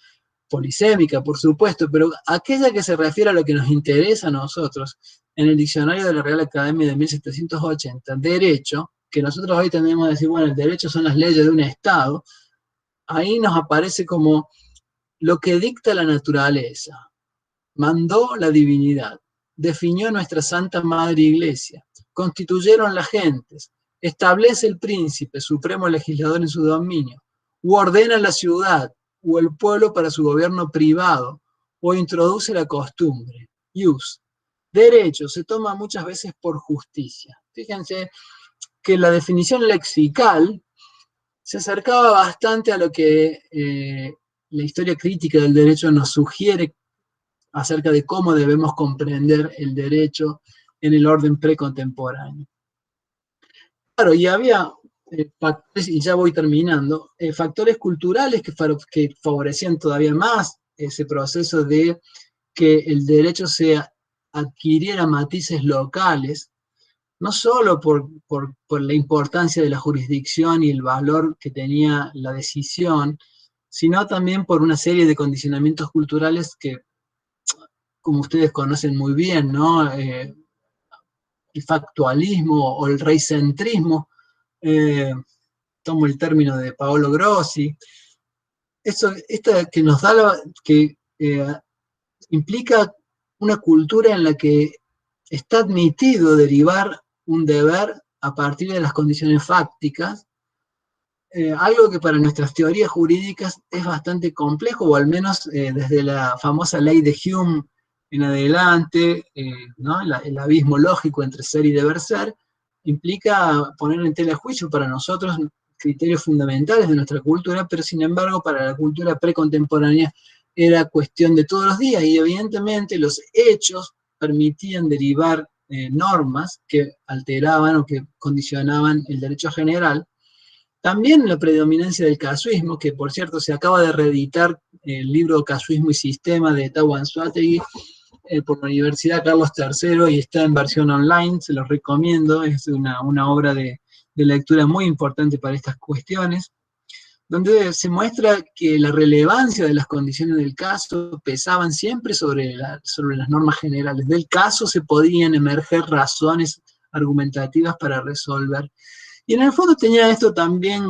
polisémica, por supuesto, pero aquella que se refiere a lo que nos interesa a nosotros, en el diccionario de la Real Academia de 1780, derecho, que nosotros hoy tendemos a decir, bueno, el derecho son las leyes de un Estado, ahí nos aparece como lo que dicta la naturaleza, mandó la divinidad, definió nuestra Santa Madre Iglesia, constituyeron las gentes, establece el príncipe, supremo legislador en su dominio, u ordena la ciudad o el pueblo para su gobierno privado, o introduce la costumbre. Ius. Derecho se toma muchas veces por justicia. Fíjense que la definición lexical se acercaba bastante a lo que la historia crítica del derecho nos sugiere acerca de cómo debemos comprender el derecho en el orden precontemporáneo. Claro, y había factores, y ya voy terminando, factores culturales que favorecían todavía más ese proceso de que el derecho adquiriera matices locales, no solo por la importancia de la jurisdicción y el valor que tenía la decisión, sino también por una serie de condicionamientos culturales que, como ustedes conocen muy bien, ¿no? El factualismo o el reicentrismo, tomo el término de Paolo Grossi, esto que nos da, implica una cultura en la que está admitido derivar un deber a partir de las condiciones fácticas, algo que para nuestras teorías jurídicas es bastante complejo, o al menos desde la famosa ley de Hume en adelante, ¿no? El abismo lógico entre ser y deber ser, implica poner en tela de juicio para nosotros criterios fundamentales de nuestra cultura, pero sin embargo para la cultura precontemporánea era cuestión de todos los días, y evidentemente los hechos permitían derivar normas que alteraban o que condicionaban el derecho general. También la predominancia del casuismo, que por cierto se acaba de reeditar el libro Casuismo y Sistema de Tau Anzoátegui por la Universidad Carlos III y está en versión online, se los recomiendo, es una obra de lectura muy importante para estas cuestiones, donde se muestra que la relevancia de las condiciones del caso pesaban siempre sobre las normas generales. Del caso se podían emerger razones argumentativas para resolver. Y en el fondo tenía esto también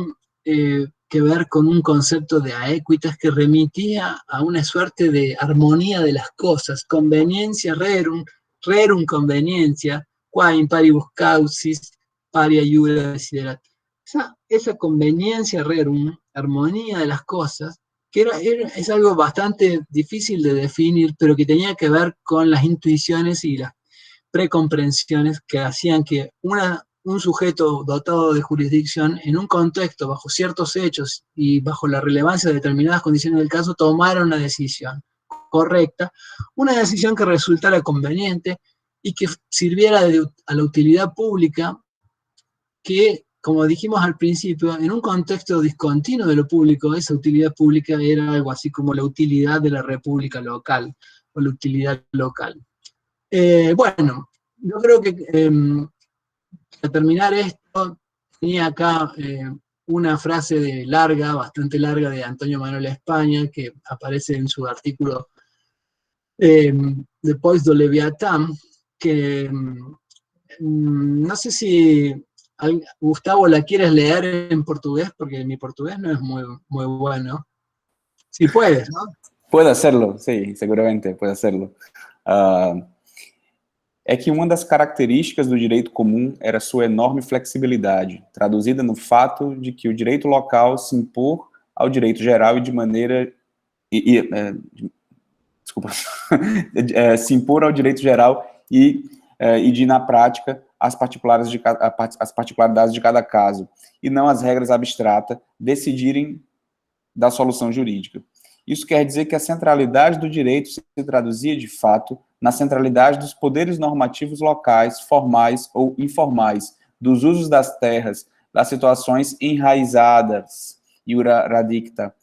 que ver con un concepto de aequitas que remitía a una suerte de armonía de las cosas, conveniencia rerum, rerum conveniencia, qua in paribus causis, paria iura desiderat. Esa conveniencia rerum, armonía de las cosas, que es algo bastante difícil de definir, pero que tenía que ver con las intuiciones y las precomprensiones que hacían que un sujeto dotado de jurisdicción, en un contexto, bajo ciertos hechos y bajo la relevancia de determinadas condiciones del caso, tomara una decisión correcta, una decisión que resultara conveniente y que sirviera a la utilidad pública, que, como dijimos al principio, en un contexto discontinuo de lo público, esa utilidad pública era algo así como la utilidad de la república local, o la utilidad local. Bueno, yo creo que para terminar esto, tenía acá una frase bastante larga, de Antonio Manuel España, que aparece en su artículo de Pois do Leviatán, que no sé si Gustavo la quieres leer en portugués, porque mi portugués no es muy, muy bueno. Si puedes, ¿no? Puede hacerlo, sí, seguramente puede hacerlo. É que uma das características do direito comum era sua enorme flexibilidade, traduzida no fato de que o direito local se impor ao direito geral e de maneira... desculpa. Se impor ao direito geral e de, na prática, as particularidades de cada caso, e não as regras abstratas decidirem da solução jurídica. Isso quer dizer que a centralidade do direito se traduzia, de fato, na centralidade dos poderes normativos locais, formais ou informais, dos usos das terras, das situações enraizadas, iura radicta,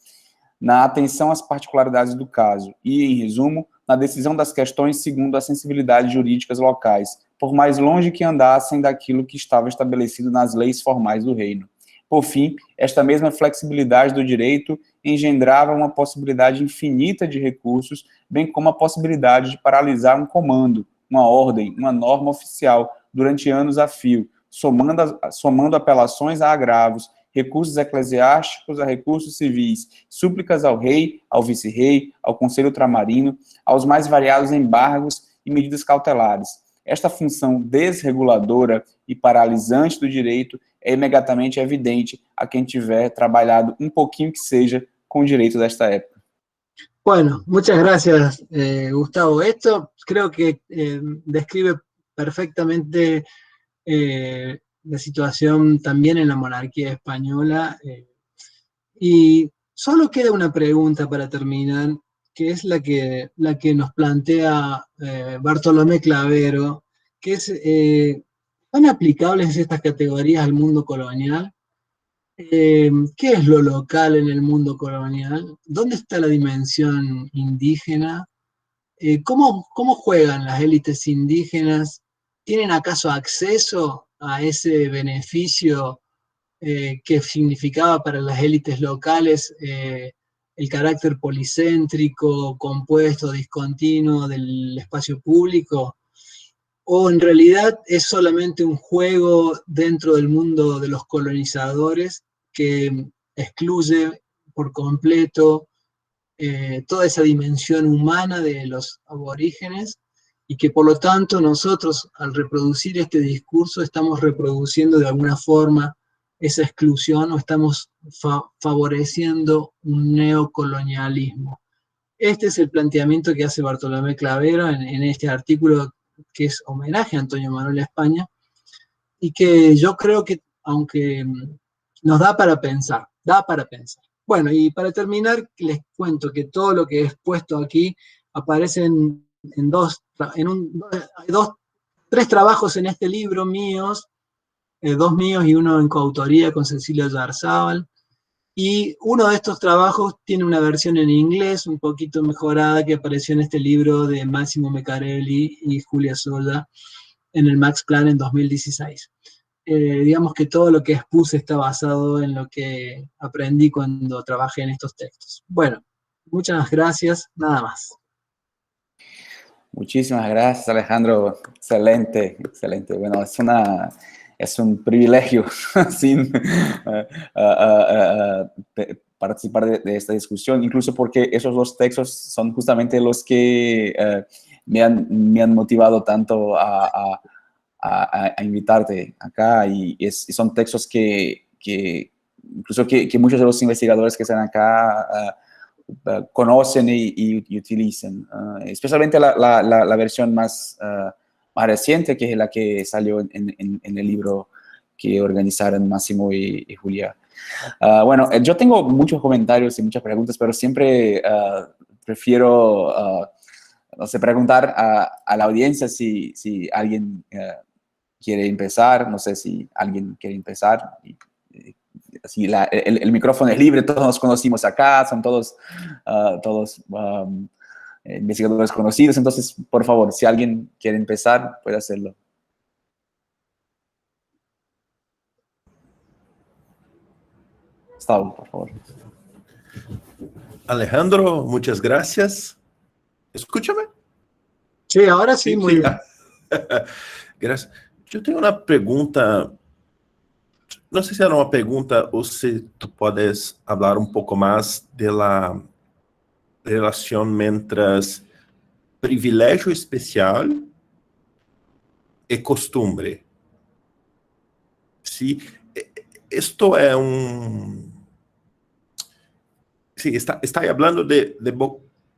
na atenção às particularidades do caso e, em resumo, na decisão das questões segundo as sensibilidades jurídicas locais, por mais longe que andassem daquilo que estava estabelecido nas leis formais do reino. Por fim, esta mesma flexibilidade do direito engendrava uma possibilidade infinita de recursos, bem como a possibilidade de paralisar um comando, uma ordem, uma norma oficial, durante anos a fio, somando apelações a agravos, recursos eclesiásticos a recursos civis, súplicas ao rei, ao vice-rei, ao conselho ultramarino, aos mais variados embargos e medidas cautelares. Esta função desreguladora e paralisante do direito é imediatamente evidente a quem tiver trabalhado un poquito que seja con el derecho de esta época. Bueno, muchas gracias, Gustavo. Esto creo que describe perfectamente la situación también en la monarquía española. Y solo queda una pregunta para terminar, que es la que nos plantea Bartolomé Clavero, que es, ¿son aplicables estas categorías al mundo colonial? ¿Qué es lo local en el mundo colonial? ¿Dónde está la dimensión indígena? ¿Cómo juegan las élites indígenas? ¿Tienen acaso acceso a ese beneficio que significaba para las élites locales el carácter policéntrico, compuesto, discontinuo del espacio público? ¿O en realidad es solamente un juego dentro del mundo de los colonizadores que excluye por completo toda esa dimensión humana de los aborígenes, y que por lo tanto nosotros, al reproducir este discurso, estamos reproduciendo de alguna forma esa exclusión, o estamos favoreciendo un neocolonialismo? Este es el planteamiento que hace Bartolomé Clavero en este artículo, que es homenaje a Antonio Manuel España, y que yo creo que, aunque nos da para pensar, da para pensar. Bueno, y para terminar, les cuento que todo lo que he expuesto aquí aparece en tres trabajos en este libro míos, dos míos y uno en coautoría con Cecilia Yarzábal. Y uno de estos trabajos tiene una versión en inglés un poquito mejorada que apareció en este libro de Máximo Mecarelli y Julia Solla en el Max Plan en 2016. Digamos que todo lo que expuse está basado en lo que aprendí cuando trabajé en estos textos. Bueno, muchas gracias, nada más. Muchísimas gracias, Alejandro. Excelente, excelente. Bueno, es un privilegio sin, participar de esta discusión, incluso porque esos dos textos son justamente los que me han motivado tanto a invitarte acá, y son textos que incluso que muchos de los investigadores que están acá conocen y utilizan, especialmente la versión más reciente, que es la que salió en el libro que organizaron Máximo y Julia. Bueno, yo tengo muchos comentarios y muchas preguntas, pero siempre prefiero, no sé, preguntar a la audiencia si alguien quiere empezar. No sé si alguien quiere empezar. Así el micrófono es libre, todos nos conocimos acá, son todos investigadores conocidos. Entonces, por favor, si alguien quiere empezar, puede hacerlo. Gustavo, por favor. Alejandro, muchas gracias. Escúchame. Sí, ahora sí, muy bien. Gracias. Yo tengo una pregunta. No sé si era una pregunta o si tú puedes hablar un poco más de la relación entre privilegio especial y costumbre. Sí, esto es un... Sí, está hablando de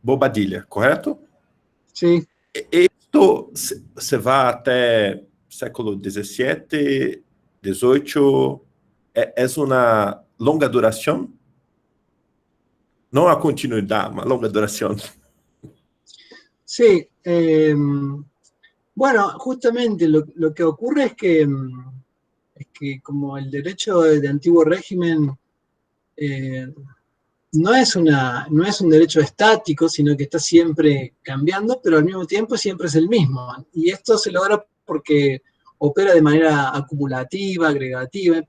Bobadilla, ¿correcto? Sí. Esto se va hasta século XVII, XVIII. Es una longa duración. No a continuidad, una longa duración. Sí. Bueno, justamente lo que ocurre es que como el derecho de antiguo régimen no es un derecho estático, sino que está siempre cambiando, pero al mismo tiempo siempre es el mismo. Y esto se logra porque opera de manera acumulativa, agregativa,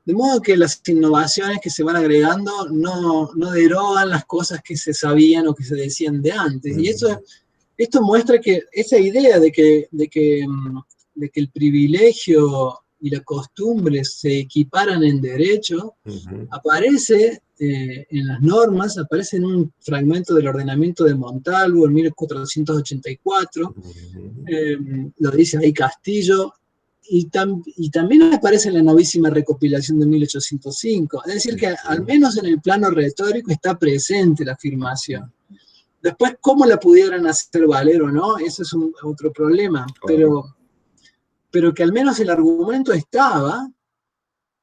de modo que las innovaciones que se van agregando no derogan las cosas que se sabían o que se decían de antes. Y esto muestra que esa idea de que el privilegio y la costumbre se equiparan en derecho, aparece en las normas, aparece en un fragmento del ordenamiento de Montalvo en 1484, lo dice ahí Castillo, y también aparece en la novísima recopilación de 1805. Es decir, que al menos en el plano retórico está presente la afirmación. Después, ¿cómo la pudieran hacer valer o no? Eso es otro problema, pero que al menos el argumento estaba.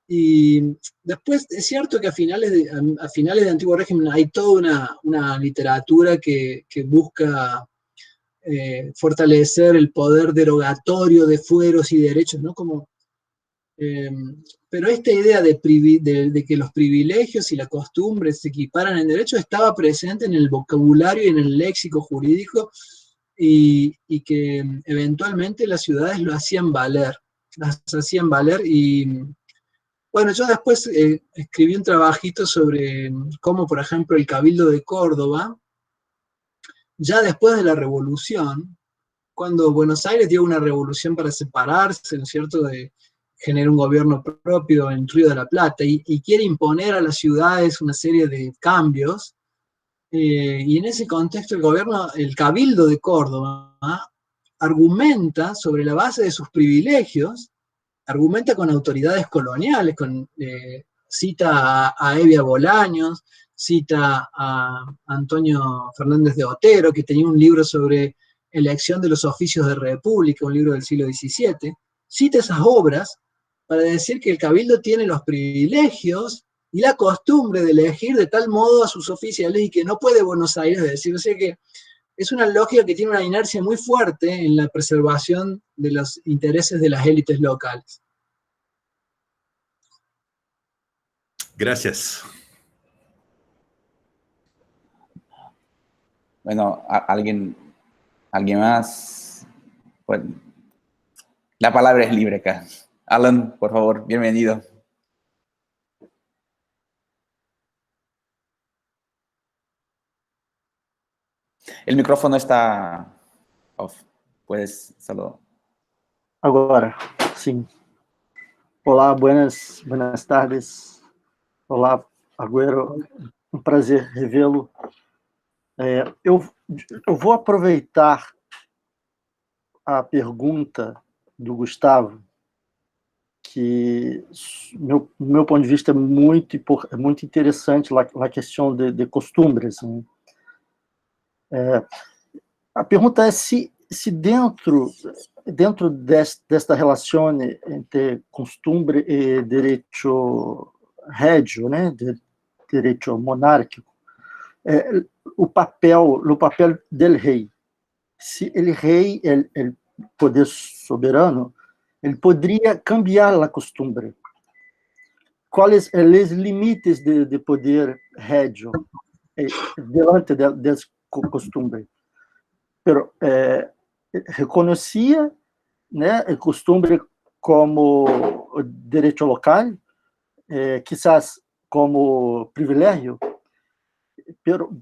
Y después es cierto que a finales de Antiguo Régimen hay toda una literatura que busca fortalecer el poder derogatorio de fueros y derechos, ¿no? Pero esta idea de que los privilegios y las costumbres se equiparan en derecho estaba presente en el vocabulario y en el léxico jurídico, y que eventualmente las ciudades lo hacían valer, las hacían valer. Y bueno, yo después escribí un trabajito sobre cómo, por ejemplo, el Cabildo de Córdoba, ya después de la Revolución, cuando Buenos Aires dio una revolución para separarse, ¿no es cierto?, generar un gobierno propio en Río de la Plata, y quiere imponer a las ciudades una serie de cambios, y en ese contexto el Cabildo de Córdoba argumenta sobre la base de sus privilegios, argumenta con autoridades coloniales, cita a Evia Bolaños, cita a Antonio Fernández de Otero, que tenía un libro sobre elección de los oficios de república, un libro del siglo XVII, cita esas obras para decir que el cabildo tiene los privilegios y la costumbre de elegir de tal modo a sus oficiales y que no puede Buenos Aires decir. O sea que es una lógica que tiene una inercia muy fuerte en la preservación de los intereses de las élites locales. Gracias. Bueno, ¿alguien más? Bueno, la palabra es libre acá. Alan, por favor, bienvenido. El micrófono está off. Puedes solo... Agora, sim. Olá, buenas tardes. Olá, Agüero. Um prazer revê-lo. Eu vou aproveitar a pergunta do Gustavo, que, do meu ponto de vista, é muito interessante a questão de costumbres. Né? A pergunta é se dentro desta relação entre costumbre e direito régio, né, de direito monárquico, o papel do rei. Se o rei, o poder soberano, ele poderia cambiar a costumbre. Quais são os limites de poder régio diante das costumbres? Pero reconhecia, né, o costume como direito local, quizás como privilégio, pero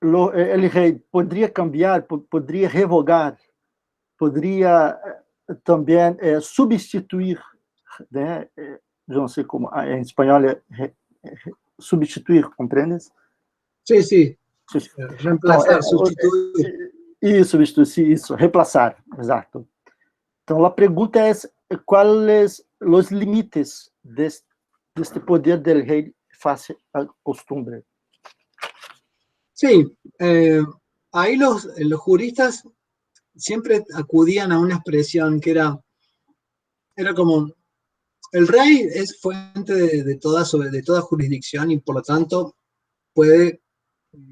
o rei poderia cambiar, poderia revogar, poderia também substituir, né, não sei como em espanhol substituir, compreendes? Sí, sí. Reemplazar, substituir. Isso, reemplaçar, exato. Então, a pergunta é quais os limites deste poder del rei face a costumbre. Sí, ahí los juristas siempre acudían a una expresión que era como, el rey es fuente de toda jurisdicción y por lo tanto puede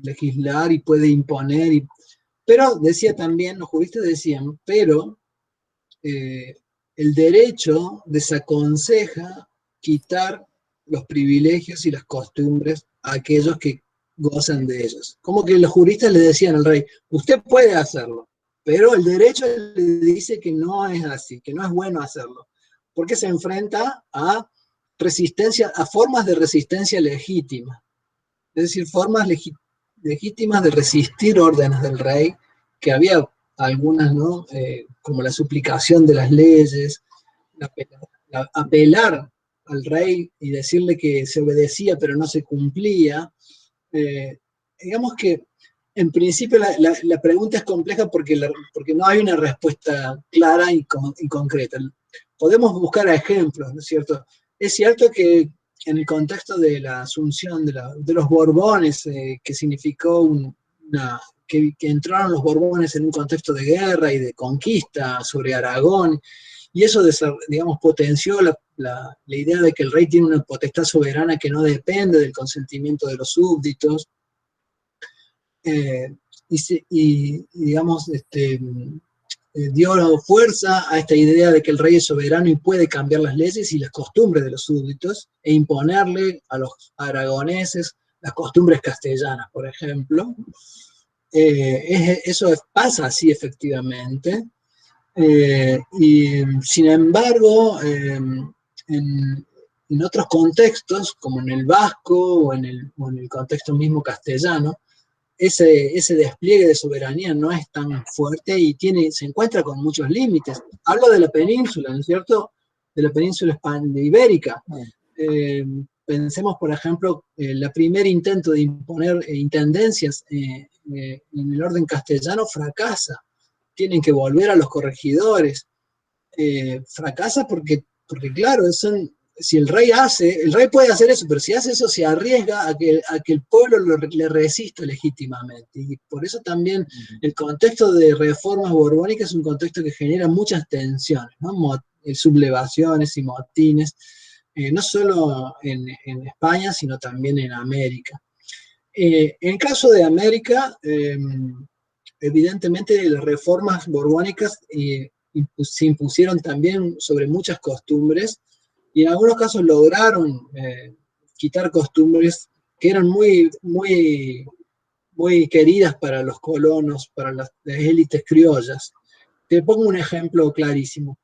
legislar y puede imponer, pero decía también, los juristas decían, pero el derecho desaconseja quitar los privilegios y las costumbres a aquellos que gozan de ellos. Como que los juristas le decían al rey, usted puede hacerlo, pero el derecho le dice que no es así, que no es bueno hacerlo, porque se enfrenta a resistencia, a formas de resistencia legítima, es decir, formas legítimas de resistir órdenes del rey, que había algunas, ¿no? Como la suplicación de las leyes, apelar al rey y decirle que se obedecía pero no se cumplía. Digamos que en principio la pregunta es compleja porque no hay una respuesta clara y concreta. Podemos buscar ejemplos, ¿no es cierto? Es cierto que en el contexto de la asunción de los Borbones, que significó que entraron los Borbones en un contexto de guerra y de conquista sobre Aragón, y eso, digamos, potenció la idea de que el rey tiene una potestad soberana que no depende del consentimiento de los súbditos, y digamos, dio fuerza a esta idea de que el rey es soberano y puede cambiar las leyes y las costumbres de los súbditos e imponerle a los aragoneses las costumbres castellanas, por ejemplo. Eso pasa así efectivamente, y sin embargo, en otros contextos, como en el vasco o en el contexto mismo castellano, ese despliegue de soberanía no es tan fuerte y se encuentra con muchos límites. Hablo de la península, ¿no es cierto? De la península ibérica. Pensemos, por ejemplo, el primer intento de imponer intendencias en el orden castellano fracasa. Tienen que volver a los corregidores. Fracasa porque claro, si el rey puede hacer eso, pero si hace eso se arriesga a que el pueblo le resista legítimamente. Y por eso también el contexto de reformas borbónicas es un contexto que genera muchas tensiones, ¿no? sublevaciones y motines, no solo en España, sino también en América. En el caso de América, evidentemente las reformas borbónicas se impusieron también sobre muchas costumbres, y en algunos casos lograron quitar costumbres que eran muy, muy, muy queridas para los colonos, para las élites criollas. Te pongo un ejemplo clarísimo.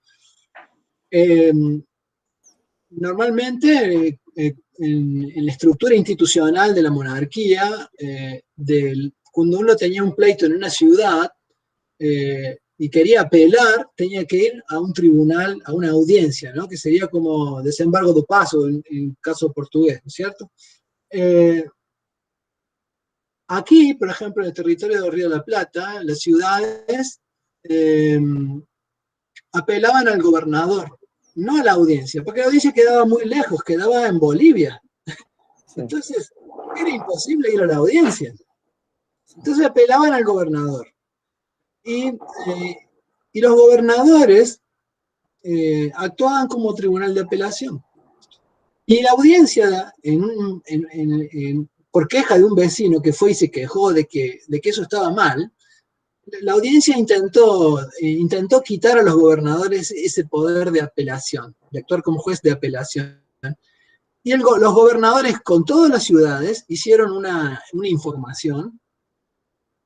Normalmente, en la estructura institucional de la monarquía, cuando uno tenía un pleito en una ciudad y quería apelar, tenía que ir a un tribunal, a una audiencia, ¿no? Que sería como desembargo do paso en caso portugués, ¿no es cierto? Aquí, por ejemplo, en el territorio del Río de la Plata, las ciudades apelaban al gobernador, no a la audiencia, porque la audiencia quedaba muy lejos, quedaba en Bolivia. Entonces, era imposible ir a la audiencia. Entonces apelaban al gobernador. Y los gobernadores actuaban como tribunal de apelación. Y la audiencia, por queja de un vecino que fue y se quejó de que eso estaba mal, la audiencia intentó quitar a los gobernadores ese poder de apelación, de actuar como juez de apelación. Y los gobernadores con todas las ciudades hicieron una información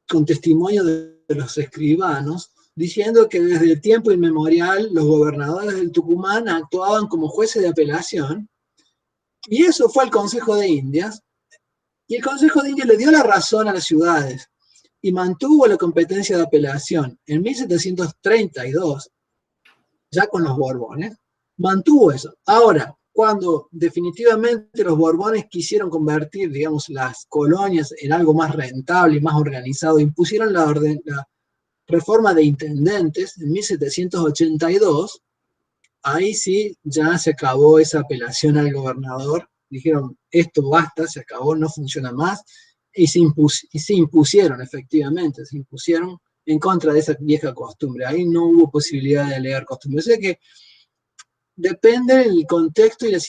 con testimonio de los escribanos, diciendo que desde el tiempo inmemorial los gobernadores del Tucumán actuaban como jueces de apelación, y eso fue al Consejo de Indias, y el Consejo de Indias le dio la razón a las ciudades, y mantuvo la competencia de apelación. En 1732, ya con los Borbones, mantuvo eso. Ahora, cuando definitivamente los Borbones quisieron convertir, digamos, las colonias en algo más rentable y más organizado, impusieron la reforma de intendentes en 1782, ahí sí ya se acabó esa apelación al gobernador, dijeron, esto basta, se acabó, no funciona más, y se impusieron, efectivamente, se impusieron en contra de esa vieja costumbre. Ahí no hubo posibilidad de alegar costumbre. O sea que depende del contexto y la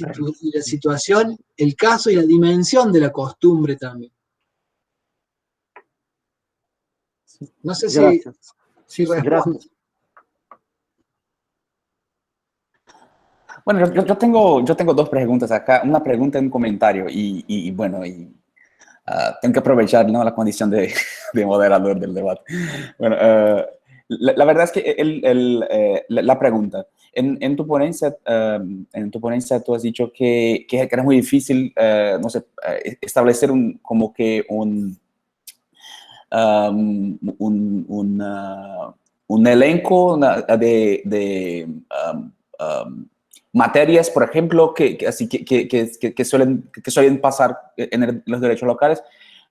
situación, el caso y la dimensión de la costumbre también. No sé si respondo. Bueno, yo tengo dos preguntas acá, una pregunta y un comentario, y bueno, tengo que aprovechar, ¿no?, la condición de moderador del debate. Bueno, la verdad es que la pregunta, en tu ponencia tú has dicho que era muy difícil, no sé, establecer como que un elenco materias, por ejemplo, que suelen pasar en los derechos locales,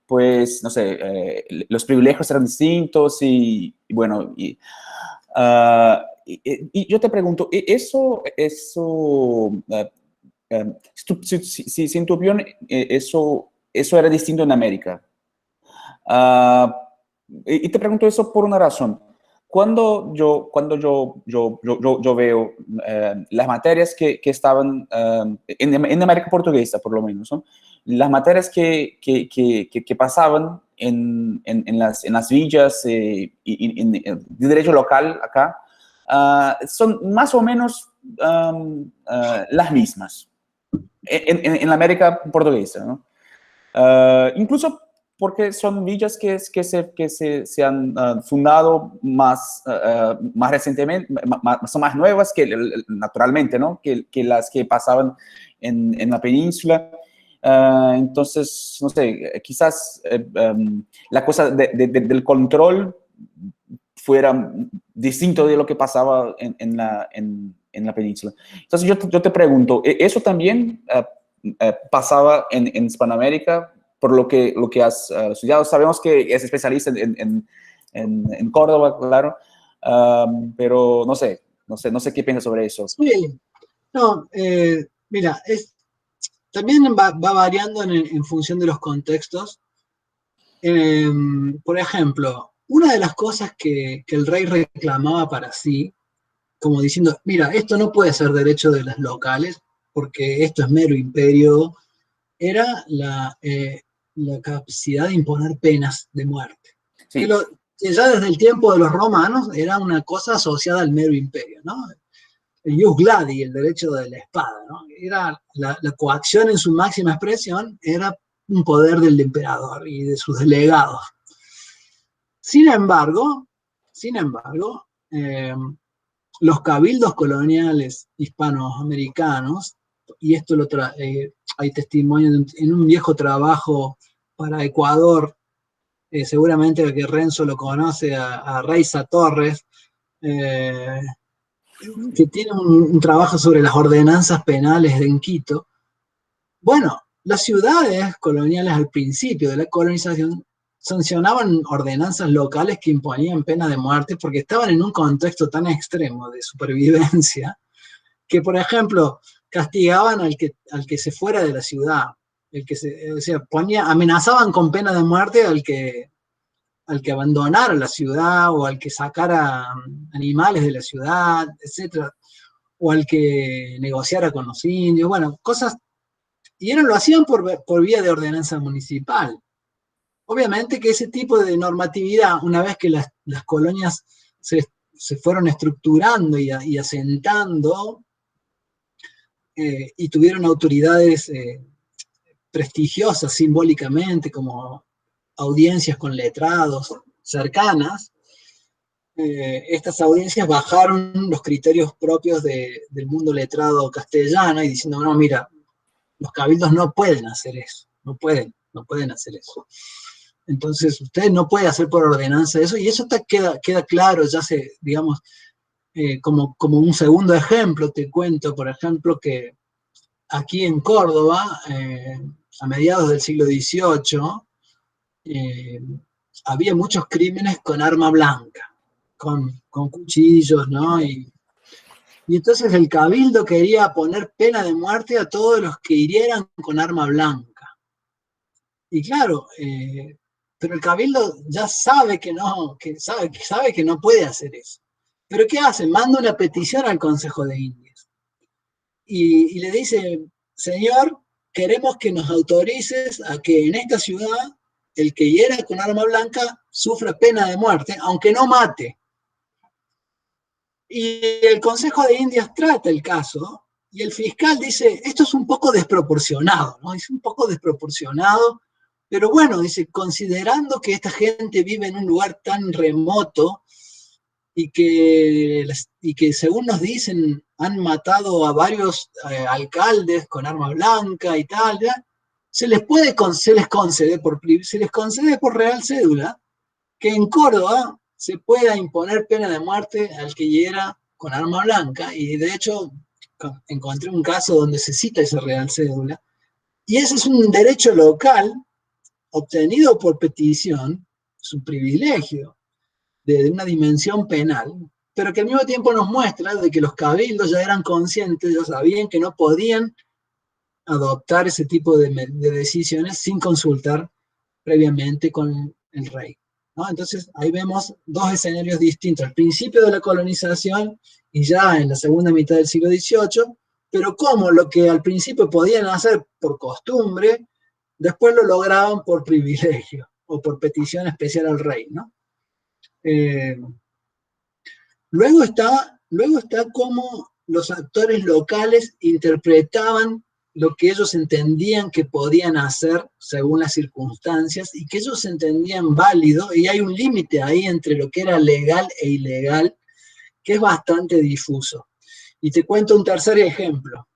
pues, no sé, los privilegios eran distintos y bueno, y yo te pregunto, si en tu opinión eso era distinto en América. Y te pregunto eso por una razón. Cuando yo veo las materias que estaban en América Portuguesa, por lo menos, ¿no?, las materias que pasaban en las villas de derecho local acá, son más o menos las mismas en la América Portuguesa, ¿no? Incluso porque son villas que se han fundado más recientemente, son más nuevas naturalmente, ¿no?, que las que pasaban en la península. Entonces, no sé, quizás la cosa del control fuera distinto de lo que pasaba en la península. Entonces, yo te pregunto, ¿eso también pasaba en Hispanoamérica? Por lo que has estudiado, sabemos que es especialista en Córdoba, claro, pero no sé qué piensas sobre eso. Sí, no, mira, también va variando en función de los contextos. Por ejemplo, una de las cosas que el rey reclamaba para sí, como diciendo, mira, esto no puede ser derecho de las locales, porque esto es mero imperio, era la capacidad de imponer penas de muerte. Sí. Que ya desde el tiempo de los romanos era una cosa asociada al mero imperio, ¿no? El ius gladi, el derecho de la espada, ¿no? Era la coacción en su máxima expresión, era un poder del emperador y de sus delegados. Sin embargo, los cabildos coloniales hispanoamericanos, y esto hay testimonio en un viejo trabajo para Ecuador, seguramente que Renzo lo conoce, a Reiza Torres, que tiene un trabajo sobre las ordenanzas penales en Quito. Bueno, las ciudades coloniales al principio de la colonización sancionaban ordenanzas locales que imponían pena de muerte porque estaban en un contexto tan extremo de supervivencia que, por ejemplo, castigaban al que se fuera de la ciudad, o sea, amenazaban con pena de muerte al que abandonara la ciudad o al que sacara animales de la ciudad, etc. O al que negociara con los indios, bueno, cosas, y ellos lo hacían por vía de ordenanza municipal. Obviamente que ese tipo de normatividad, una vez que las colonias se fueron estructurando y asentando, y tuvieron autoridades prestigiosas simbólicamente, como audiencias con letrados cercanas, estas audiencias bajaron los criterios propios del mundo letrado castellano y diciendo, no, mira, los cabildos no pueden hacer eso, no pueden hacer eso. Entonces, usted no puede hacer por ordenanza eso, y eso queda claro, ya digamos, como un segundo ejemplo, te cuento, por ejemplo, que aquí en Córdoba, a mediados del siglo XVIII, había muchos crímenes con arma blanca, con cuchillos, ¿no? Y entonces el cabildo quería poner pena de muerte a todos los que hirieran con arma blanca. Y claro, pero el cabildo ya sabe que no puede hacer eso. ¿Pero qué hace? Manda una petición al Consejo de Indias. Y le dice, señor, queremos que nos autorices a que en esta ciudad el que hiera con arma blanca sufra pena de muerte, aunque no mate. Y el Consejo de Indias trata el caso, y el fiscal dice, esto es un poco desproporcionado, ¿no? Es un poco desproporcionado, pero bueno, dice, considerando que esta gente vive en un lugar tan remoto, y que según nos dicen, han matado a varios alcaldes con arma blanca y tal, ¿ya? Se les concede por real cédula que en Córdoba se pueda imponer pena de muerte al que hiera con arma blanca, y de hecho encontré un caso donde se cita esa real cédula, y ese es un derecho local obtenido por petición, es un privilegio de una dimensión penal, pero que al mismo tiempo nos muestra de que los cabildos ya eran conscientes, ya sabían que no podían adoptar ese tipo de decisiones sin consultar previamente con el rey, ¿no? Entonces ahí vemos dos escenarios distintos, al principio de la colonización y ya en la segunda mitad del siglo XVIII, pero cómo lo que al principio podían hacer por costumbre, después lo lograban por privilegio o por petición especial al rey, ¿no? Luego está cómo los actores locales interpretaban lo que ellos entendían que podían hacer según las circunstancias y que ellos entendían válido, y hay un límite ahí entre lo que era legal e ilegal que es bastante difuso. Y te cuento un tercer ejemplo.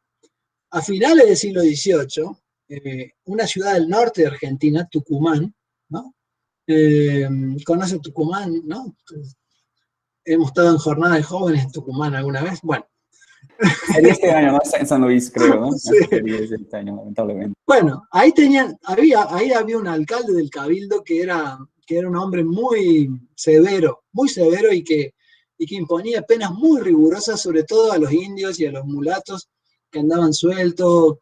A finales del siglo XVIII, una ciudad del norte de Argentina, Tucumán, ¿no? ¿Conoce Tucumán, no? Hemos estado en jornada de jóvenes en Tucumán alguna vez. Bueno. Sería este año, ¿no? En San Luis, creo, ¿no? Sí. Sería este año, lamentablemente. Bueno, ahí había un alcalde del cabildo que era un hombre muy severo y que imponía penas muy rigurosas, sobre todo a los indios y a los mulatos que andaban sueltos,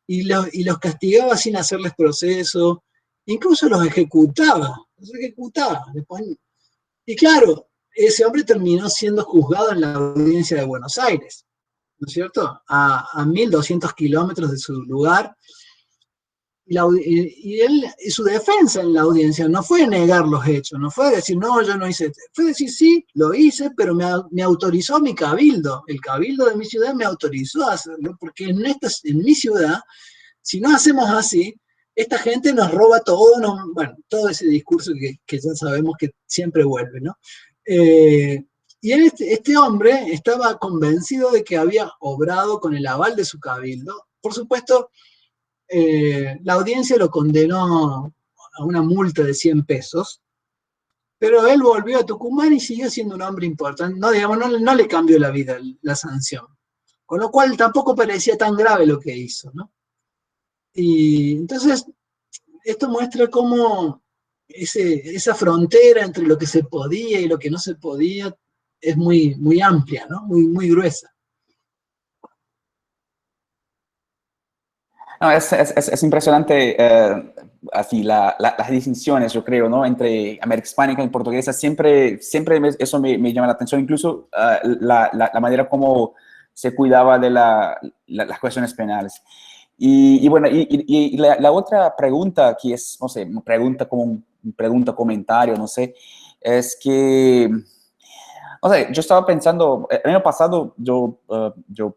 y los castigaba sin hacerles proceso, incluso los ejecutaba. Y claro, ese hombre terminó siendo juzgado en la audiencia de Buenos Aires, ¿no es cierto? A 1.200 kilómetros de su lugar. Y su defensa en la audiencia no fue negar los hechos, no fue decir, no, yo no hice, fue decir, sí, lo hice, pero me autorizó mi cabildo, el cabildo de mi ciudad me autorizó a hacerlo, porque en mi ciudad, si no hacemos así, esta gente nos roba todo, bueno, todo ese discurso que ya sabemos que siempre vuelve, ¿no? Y este hombre estaba convencido de que había obrado con el aval de su cabildo. Por supuesto, la audiencia lo condenó a una multa de 100 pesos, pero él volvió a Tucumán y siguió siendo un hombre importante. No, digamos, no le cambió la vida la sanción, con lo cual tampoco parecía tan grave lo que hizo, ¿no? Y entonces, esto muestra cómo esa frontera entre lo que se podía y lo que no se podía es muy, muy amplia, ¿no? Muy, muy gruesa. No, es impresionante así las distinciones, yo creo, ¿no? Entre América Hispánica y portuguesa. Siempre eso me llama la atención, incluso la manera como se cuidaba de las cuestiones penales. Y bueno, y la otra pregunta, que es, no sé, pregunta, comentario, no sé, es que, o sea, yo estaba pensando, el año pasado yo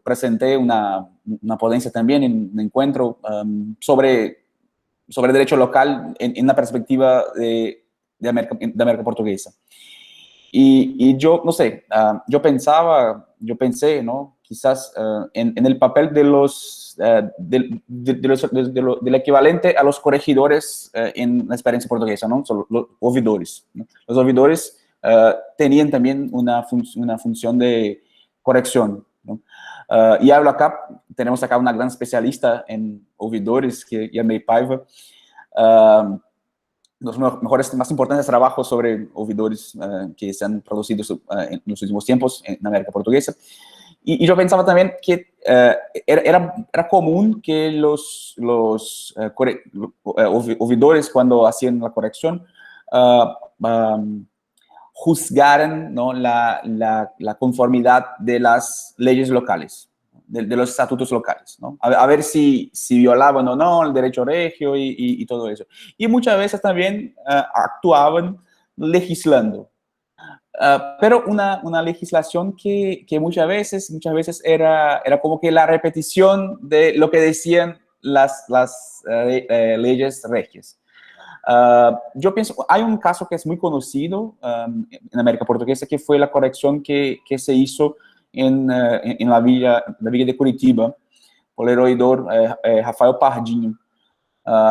presenté una ponencia también en un encuentro sobre derecho local en la perspectiva de América Portuguesa. Y yo, no sé, yo pensé, ¿no? Quizás en el papel de del equivalente a los corregidores en la experiencia portuguesa, ¿no? Son los ouvidores, ¿no? Los ouvidores tenían también una función de corrección, ¿no? Y hablo acá, tenemos acá una gran especialista en ouvidores, que es Yamei Paiva, los mejores, más importantes trabajos sobre ouvidores que se han producido en los últimos tiempos en América Portuguesa. Y yo pensaba también que era común que los ouvidores, cuando hacían la corrección, juzgaran, ¿no? la conformidad de las leyes locales, de los estatutos locales, ¿no? A ver si violaban o no el derecho regio y todo eso. Y muchas veces también actuaban legislando. Pero una legislación que muchas veces era como que la repetición de lo que decían las leyes regias. Yo pienso, hay un caso que es muy conocido en América Portuguesa, que fue la corrección que se hizo en la villa de Curitiba por el oidor Rafael Pardinho,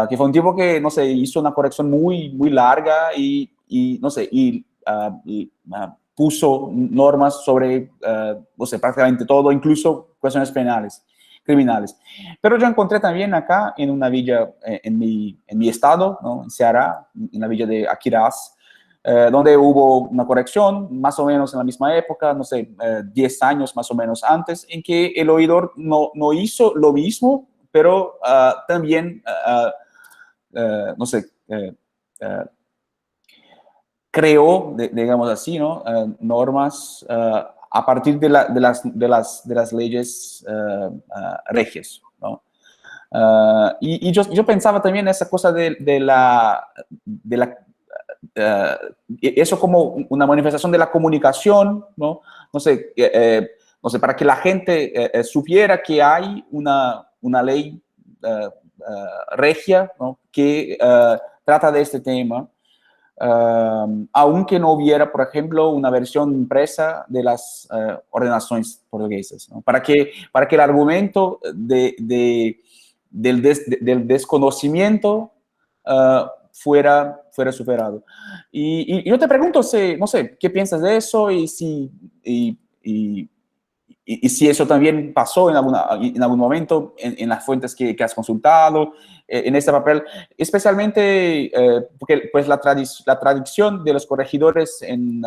que fue un tipo que, no sé, hizo una corrección muy, muy larga y no sé, puso normas sobre, no sé, prácticamente todo, incluso cuestiones penales, criminales. Pero yo encontré también acá en una villa en mi estado, ¿no? En Ceará, en la villa de Aquirás, donde hubo una corrección más o menos en la misma época, no sé, 10 años más o menos antes, en que el oidor no hizo lo mismo, pero también, no sé, creó, digamos así, ¿no? Normas a partir de las leyes regias, ¿no? Y yo pensaba también esa cosa eso como una manifestación de la comunicación, ¿no? No sé, para que la gente supiera que hay una ley regia, ¿no? Que trata de este tema, aunque no hubiera, por ejemplo, una versión impresa de las ordenaciones portuguesas, ¿no? Para que el argumento del desconocimiento fuera superado. Y yo te pregunto, no sé, ¿qué piensas de eso? Y si eso también pasó en algún momento en las fuentes que has consultado, en este papel, especialmente porque pues la tradición de los corregidores en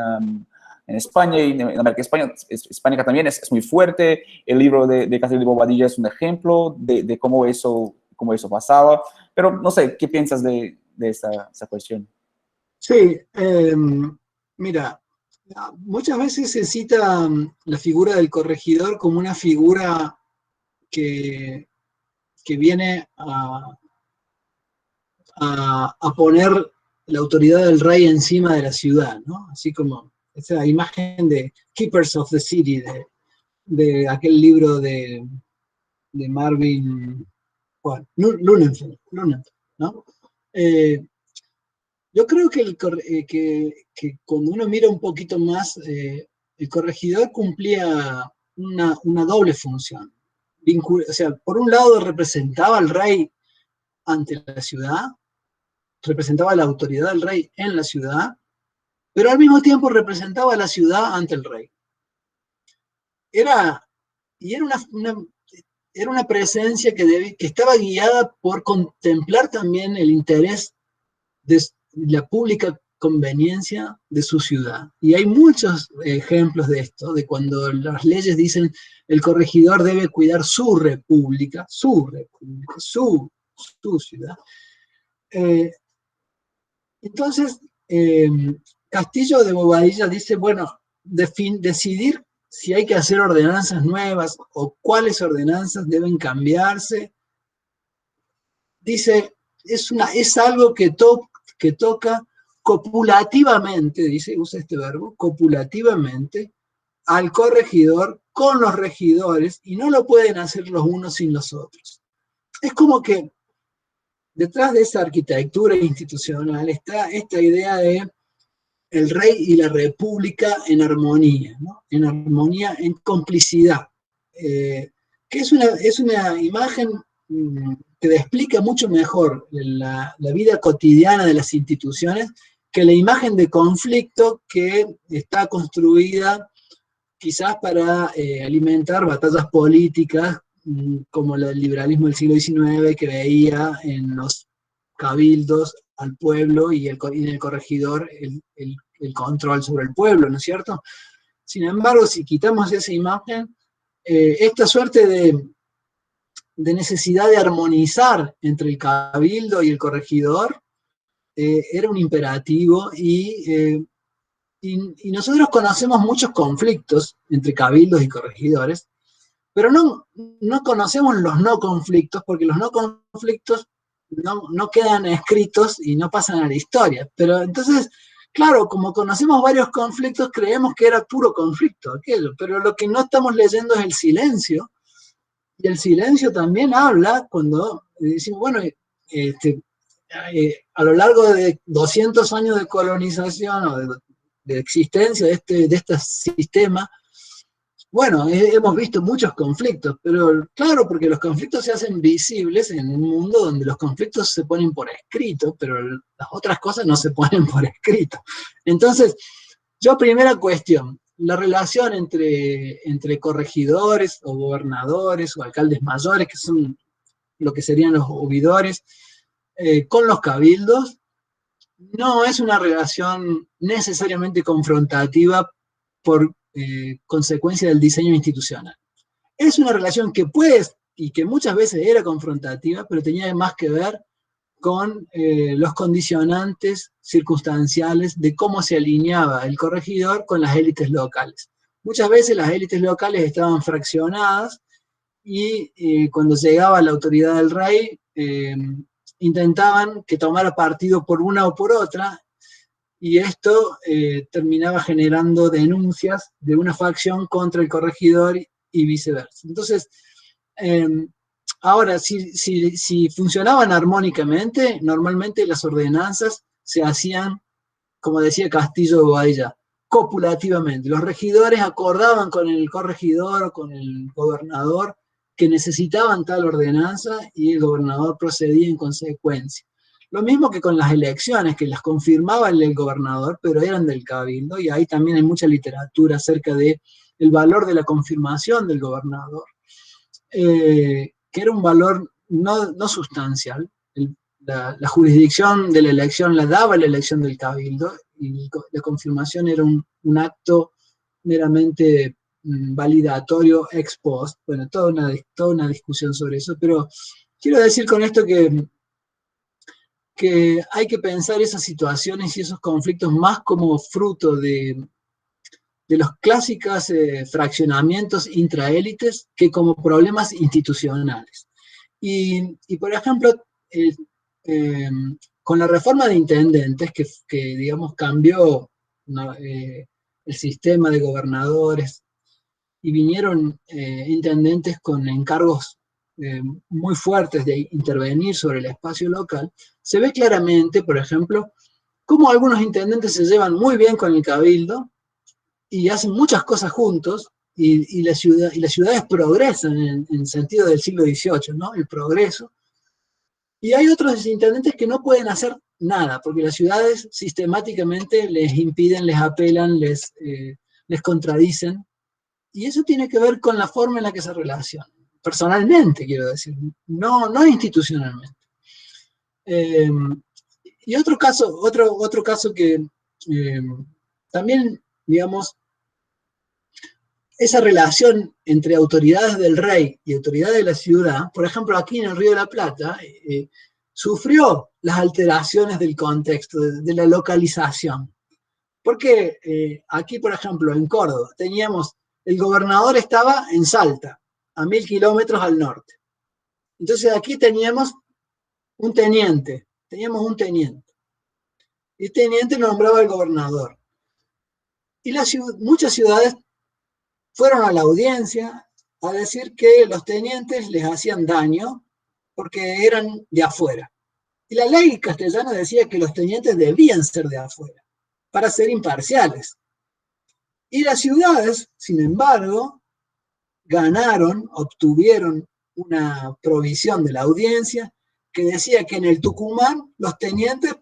España y en América Hispánica también es muy fuerte. El libro de Cáceres de Bobadilla es un ejemplo de cómo eso pasaba. Pero no sé, ¿qué piensas de esa cuestión? Sí, mira, Muchas veces se cita la figura del corregidor como una figura que viene a poner la autoridad del rey encima de la ciudad, ¿no? Así como esa imagen de Keepers of the City, de aquel libro de Marvin Lunenfeld, ¿no? Yo creo que, que cuando uno mira un poquito más, el corregidor cumplía una doble función. O sea, por un lado representaba al rey ante la ciudad, representaba la autoridad del rey en la ciudad, pero al mismo tiempo representaba a la ciudad ante el rey. Era una presencia que estaba guiada por contemplar también el interés de la pública conveniencia de su ciudad. Y hay muchos ejemplos de esto, de cuando las leyes dicen el corregidor debe cuidar su república, su ciudad. Entonces, Castillo de Bobadilla dice, bueno, decidir si hay que hacer ordenanzas nuevas o cuáles ordenanzas deben cambiarse. Dice, es algo que toca copulativamente, dice, usa este verbo, copulativamente, al corregidor con los regidores, y no lo pueden hacer los unos sin los otros. Es como que detrás de esa arquitectura institucional está esta idea de el rey y la república en armonía, ¿no? En armonía, en complicidad, que es una imagen que explica mucho mejor la vida cotidiana de las instituciones que la imagen de conflicto que está construida quizás para alimentar batallas políticas como el liberalismo del siglo XIX, que veía en los cabildos al pueblo y en el corregidor el control sobre el pueblo, ¿no es cierto? Sin embargo, si quitamos esa imagen, esta suerte de necesidad de armonizar entre el cabildo y el corregidor era un imperativo, y nosotros conocemos muchos conflictos entre cabildos y corregidores, pero no conocemos los no conflictos, porque los no conflictos no quedan escritos y no pasan a la historia. Pero entonces, claro, como conocemos varios conflictos, creemos que era puro conflicto aquello, pero lo que no estamos leyendo es el silencio, y el silencio también habla cuando decimos, bueno, a lo largo de 200 años de colonización o de existencia de este sistema, bueno, hemos visto muchos conflictos, pero claro, porque los conflictos se hacen visibles en un mundo donde los conflictos se ponen por escrito, pero las otras cosas no se ponen por escrito. Entonces, primera cuestión, la relación entre corregidores o gobernadores o alcaldes mayores, que son lo que serían los oidores, con los cabildos, no es una relación necesariamente confrontativa por consecuencia del diseño institucional. Es una relación que y que muchas veces era confrontativa, pero tenía más que ver con los condicionantes circunstanciales de cómo se alineaba el corregidor con las élites locales. Muchas veces las élites locales estaban fraccionadas, y cuando llegaba la autoridad del rey, intentaban que tomara partido por una o por otra, y esto terminaba generando denuncias de una facción contra el corregidor y viceversa. Entonces, ahora, si funcionaban armónicamente, normalmente las ordenanzas se hacían, como decía Castillo de Bobadilla, copulativamente. Los regidores acordaban con el corregidor o con el gobernador que necesitaban tal ordenanza, y el gobernador procedía en consecuencia. Lo mismo que con las elecciones, que las confirmaba el gobernador, pero eran del cabildo, y ahí también hay mucha literatura acerca del valor de la confirmación del gobernador, que era un valor no sustancial. La jurisdicción de la elección la daba la elección del cabildo, y la confirmación era un acto meramente validatorio ex post. Bueno, toda una discusión sobre eso, pero quiero decir con esto que hay que pensar esas situaciones y esos conflictos más como fruto de de los clásicos fraccionamientos intraélites que como problemas institucionales. Y por ejemplo, con la reforma de intendentes, que digamos, cambió, ¿no?, el sistema de gobernadores, y vinieron intendentes con encargos muy fuertes de intervenir sobre el espacio local, se ve claramente, por ejemplo, cómo algunos intendentes se llevan muy bien con el cabildo y hacen muchas cosas juntos, y las ciudades progresan en sentido del siglo XVIII, ¿no? El progreso. Y hay otros intendentes que no pueden hacer nada, porque las ciudades sistemáticamente les impiden, les apelan, les contradicen, y eso tiene que ver con la forma en la que se relacionan. Personalmente, quiero decir, no institucionalmente. Y otro caso que también, digamos, esa relación entre autoridades del rey y autoridades de la ciudad, por ejemplo, aquí en el Río de la Plata, sufrió las alteraciones del contexto, de la localización. Porque aquí, por ejemplo, en Córdoba, el gobernador estaba en Salta, a 1000 kilómetros al norte. Entonces aquí teníamos un teniente. Y el teniente nombraba al gobernador. Y muchas ciudades fueron a la audiencia a decir que los tenientes les hacían daño porque eran de afuera. Y la ley castellana decía que los tenientes debían ser de afuera, para ser imparciales. Y las ciudades, sin embargo, obtuvieron una provisión de la audiencia que decía que en el Tucumán los tenientes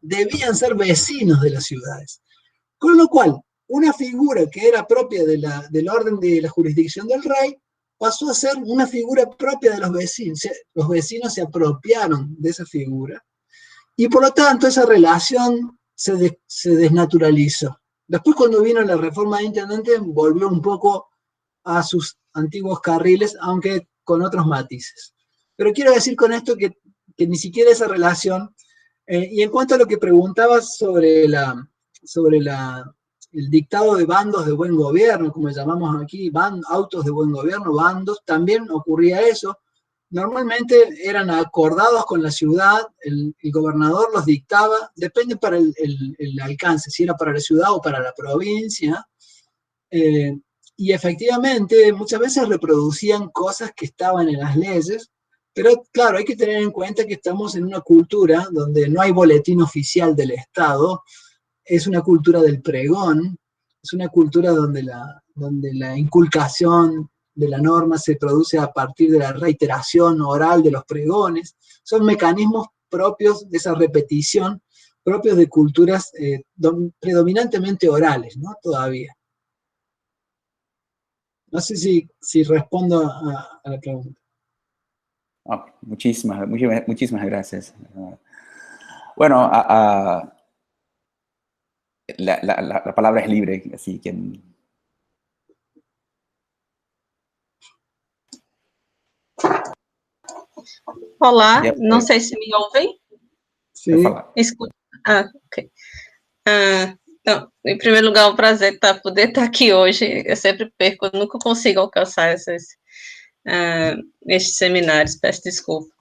debían ser vecinos de las ciudades. Con lo cual, una figura que era propia del orden de la jurisdicción del rey pasó a ser una figura propia de los vecinos. Los vecinos se apropiaron de esa figura y por lo tanto esa relación se desnaturalizó. Después, cuando vino la reforma de intendente, volvió un poco a sus antiguos carriles, aunque con otros matices. Pero quiero decir con esto que ni siquiera esa relación, y en cuanto a lo que preguntabas sobre el dictado de bandos de buen gobierno, como llamamos aquí, autos de buen gobierno, bandos, también ocurría eso. Normalmente eran acordados con la ciudad, el gobernador los dictaba, depende para el alcance, si era para la ciudad o para la provincia, y efectivamente muchas veces reproducían cosas que estaban en las leyes, pero claro, hay que tener en cuenta que estamos en una cultura donde no hay boletín oficial del Estado, es una cultura del pregón, es una cultura donde la inculcación de la norma se produce a partir de la reiteración oral de los pregones. Son mecanismos propios de esa repetición, propios de culturas predominantemente orales, ¿no? Todavía. No sé si respondo a la pregunta. Oh, muchísimas gracias. Bueno, la palabra es libre, así que... Olá, não sei se me ouvem. Sim. Escuta. Ok. Então, em primeiro lugar, é um prazer poder estar aqui hoje. Eu sempre perco, eu nunca consigo alcançar estes seminários, peço desculpa.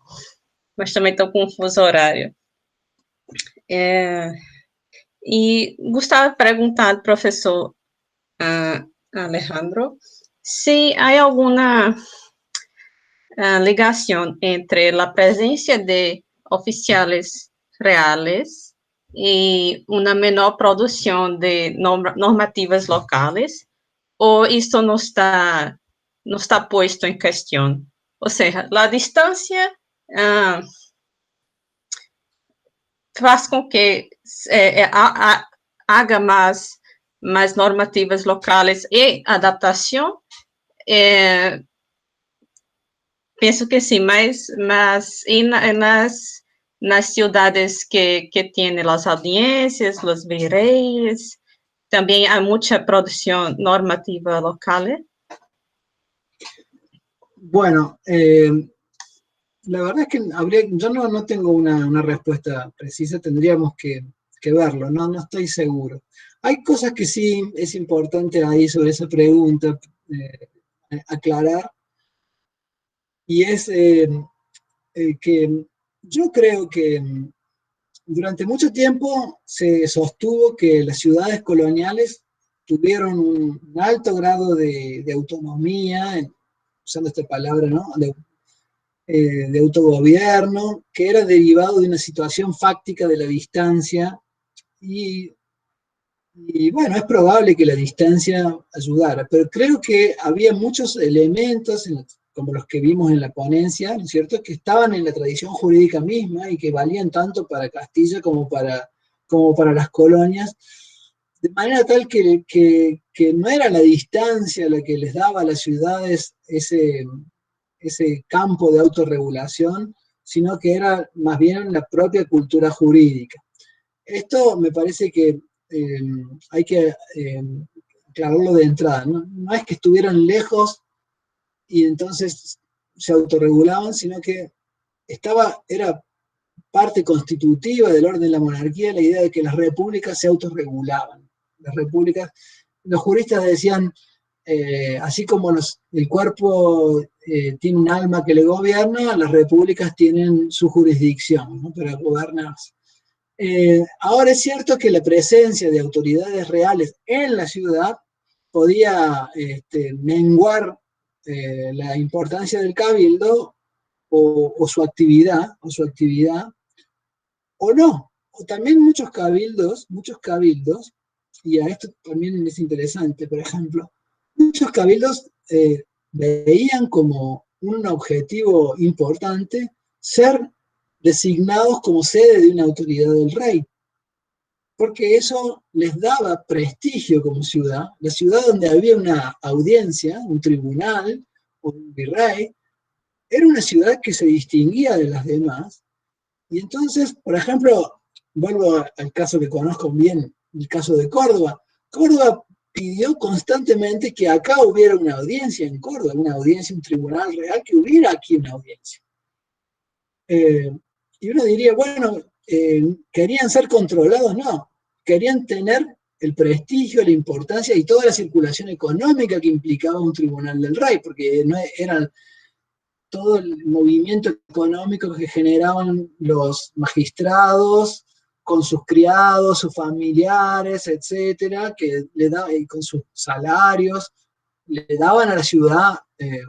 Mas também estou com um fuso horário. E gostava de perguntar ao professor Alejandro se há alguma ligação entre a presença de oficiais reales e uma menor produção de normativas locais, ou isso não está posto em questão? Ou seja, a distância faz com que haja mais normativas locais e adaptação? Penso que sim, mas nas cidades que têm as audiências, os virreyes, também há muita produção normativa local. Bueno, la verdad es que yo no tengo una respuesta precisa, tendríamos que verlo, no estoy seguro. Hay cosas que sí es importante ahí sobre esa pregunta aclarar, y es que yo creo que durante mucho tiempo se sostuvo que las ciudades coloniales tuvieron un alto grado de autonomía, usando esta palabra, ¿no? De autogobierno, que era derivado de una situación fáctica de la distancia, y, y bueno, es probable que la distancia ayudara, pero creo que había muchos elementos, como los que vimos en la ponencia, ¿no es cierto?, que estaban en la tradición jurídica misma y que valían tanto para Castilla como para las colonias, de manera tal que no era la distancia la que les daba a las ciudades ese campo de autorregulación, sino que era más bien la propia cultura jurídica. Esto me parece que hay que aclararlo de entrada. No es que estuvieran lejos y entonces se autorregulaban, sino que era parte constitutiva del orden de la monarquía la idea de que las repúblicas se autorregulaban. Las repúblicas, los juristas decían, así como el cuerpo tiene un alma que le gobierna, las repúblicas tienen su jurisdicción, ¿no?, para gobernarse. Ahora es cierto que la presencia de autoridades reales en la ciudad podía menguar la importancia del cabildo o su actividad, o no. O también muchos cabildos, y a esto también es interesante, por ejemplo, muchos cabildos veían como un objetivo importante ser designados como sede de una autoridad del rey, porque eso les daba prestigio como ciudad. La ciudad donde había una audiencia, un tribunal o un virrey, era una ciudad que se distinguía de las demás. Y entonces, por ejemplo, vuelvo al caso que conozco bien, el caso de Córdoba. Córdoba pidió constantemente que acá hubiera una audiencia en Córdoba, una audiencia, un tribunal real, que hubiera aquí una audiencia. Y uno diría, bueno, ¿querían ser controlados? No, querían tener el prestigio, la importancia y toda la circulación económica que implicaba un tribunal del rey, porque no eran todo el movimiento económico que generaban los magistrados con sus criados, sus familiares, etcétera, que le daban, con sus salarios, le daban a la ciudad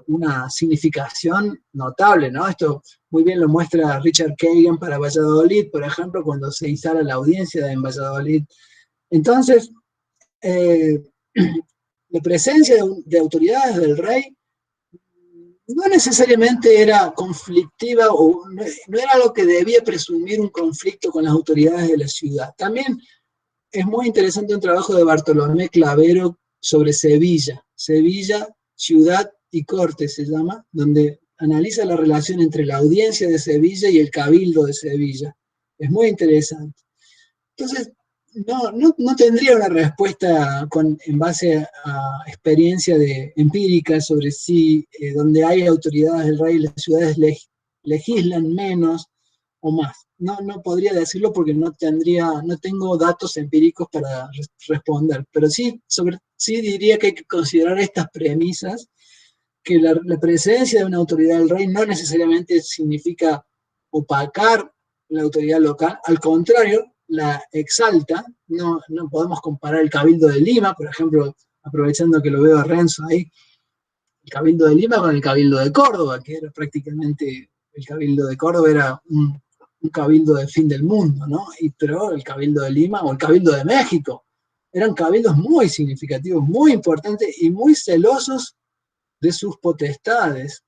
una significación notable, ¿no? Esto muy bien lo muestra Richard Kagan para Valladolid, por ejemplo, cuando se instala la audiencia en Valladolid. Entonces, la presencia de autoridades del rey no necesariamente era conflictiva o no era lo que debía presumir un conflicto con las autoridades de la ciudad. También es muy interesante un trabajo de Bartolomé Clavero sobre Sevilla, ciudad y corte se llama, donde analiza la relación entre la audiencia de Sevilla y el cabildo de Sevilla. Es muy interesante. Entonces, no tendría una respuesta en base a experiencia empírica sobre si donde hay autoridades del rey las ciudades legislan menos o más. No podría decirlo porque no tengo datos empíricos para responder, pero sí diría que hay que considerar estas premisas, que la presencia de una autoridad del rey no necesariamente significa opacar la autoridad local, al contrario, la exalta. No podemos comparar el Cabildo de Lima, por ejemplo, aprovechando que lo veo a Renzo ahí, el Cabildo de Lima con el Cabildo de Córdoba, que era prácticamente, el Cabildo de Córdoba era un cabildo de fin del mundo, ¿no? Pero el Cabildo de Lima o el Cabildo de México eran cabildos muy significativos, muy importantes y muy celosos de sus potestades.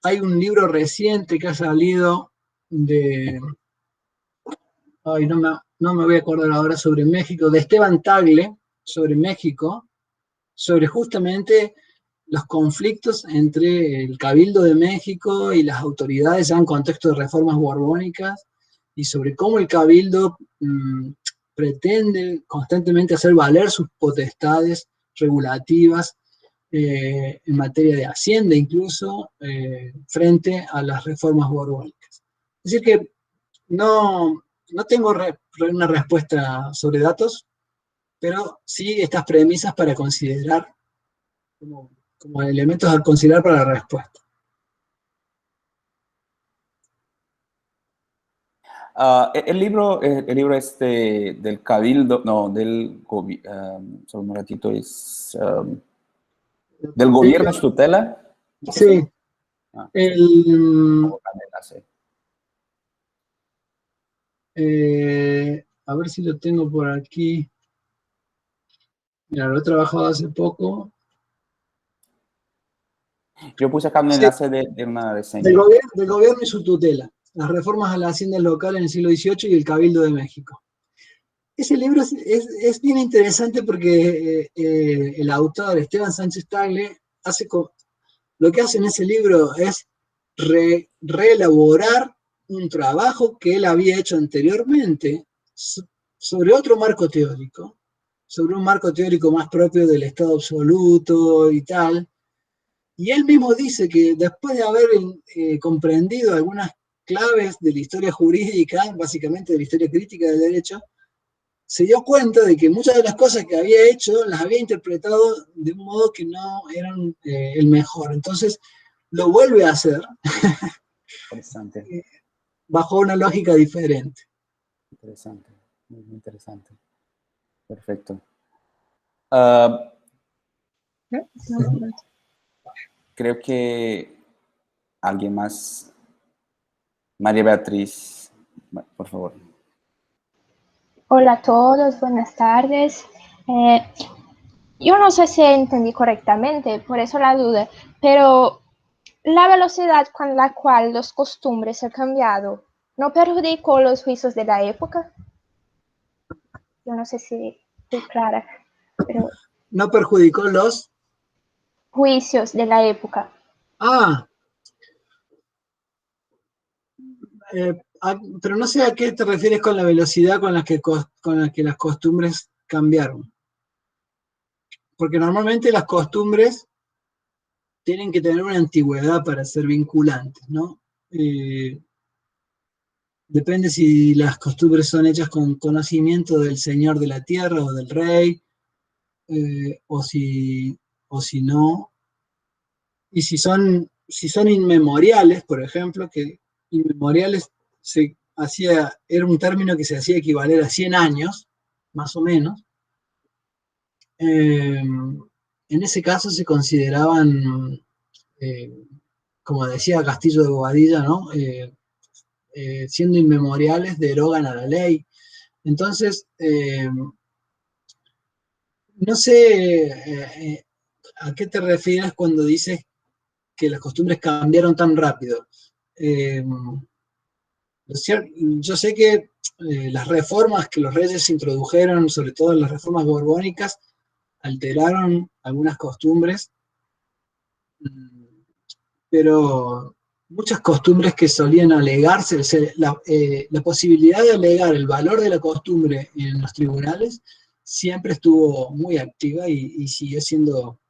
Hay un libro reciente que ha salido no me voy a acordar ahora, sobre México, de Esteban Tagle, sobre México, sobre justamente los conflictos entre el Cabildo de México y las autoridades ya en contexto de reformas borbónicas, y sobre cómo el Cabildo pretende constantemente hacer valer sus potestades regulativas en materia de hacienda, incluso frente a las reformas borbónicas. Es decir que no tengo una respuesta sobre datos, pero sí estas premisas para considerar como elementos a considerar para la respuesta. El libro este del Cabildo, no, solo un ratito, es del gobierno es tutela. Sí, a ver si lo tengo por aquí. Mira, lo he trabajado hace poco. Yo puse acá un enlace de una reseña. Del gobierno y su tutela. Las reformas a la hacienda local en el siglo XVIII y el Cabildo de México. Ese libro es bien interesante porque el autor, Esteban Sánchez Tagle, lo que hace en ese libro es reelaborar un trabajo que él había hecho anteriormente sobre otro marco teórico, sobre un marco teórico más propio del Estado absoluto y tal. Y él mismo dice que después de haber comprendido algunas claves de la historia jurídica, básicamente de la historia crítica del derecho, se dio cuenta de que muchas de las cosas que había hecho las había interpretado de un modo que no eran el mejor. Entonces lo vuelve a hacer Interesante. bajo una lógica diferente. Interesante, muy interesante. Perfecto. Creo que alguien más. María Beatriz, por favor. Hola a todos, buenas tardes. Yo no sé si entendí correctamente, por eso la duda, pero la velocidad con la cual las costumbres han cambiado, ¿no perjudicó los juicios de la época? Yo no sé si estoy clara, pero... ¿No perjudicó los juicios de la época? Pero no sé a qué te refieres con la velocidad con la que las costumbres cambiaron. Porque normalmente las costumbres tienen que tener una antigüedad para ser vinculantes, ¿no? Depende si las costumbres son hechas con conocimiento del señor de la tierra o del rey, o si no. Y si son inmemoriales, por ejemplo, que inmemoriales era un término que se hacía equivaler a 100 años, más o menos. En ese caso se consideraban, como decía Castillo de Bobadilla, ¿no? Siendo inmemoriales, derogan a la ley. Entonces, no sé a qué te refieres cuando dices que las costumbres cambiaron tan rápido. Yo sé que las reformas que los reyes introdujeron, sobre todo las reformas borbónicas, alteraron algunas costumbres, pero muchas costumbres que solían alegarse, la posibilidad de alegar el valor de la costumbre en los tribunales siempre estuvo muy activa y sigue siendo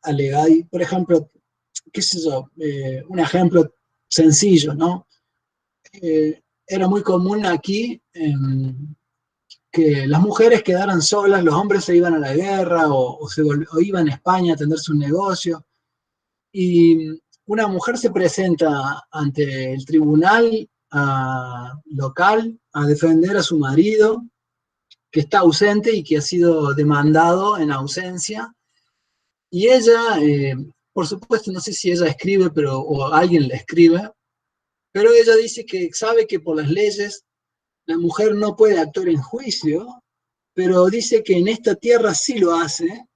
alegada. Y, por ejemplo, qué sé yo, un ejemplo sencillo, ¿no? Era muy común aquí que las mujeres quedaran solas, los hombres se iban a la guerra o iban a España a atender su negocio, y una mujer se presenta ante el tribunal local a defender a su marido, que está ausente y que ha sido demandado en ausencia, y ella, por supuesto, no sé si ella escribe o alguien le escribe, pero ella dice que sabe que por las leyes la mujer no puede actuar en juicio, pero dice que en esta tierra sí lo hace,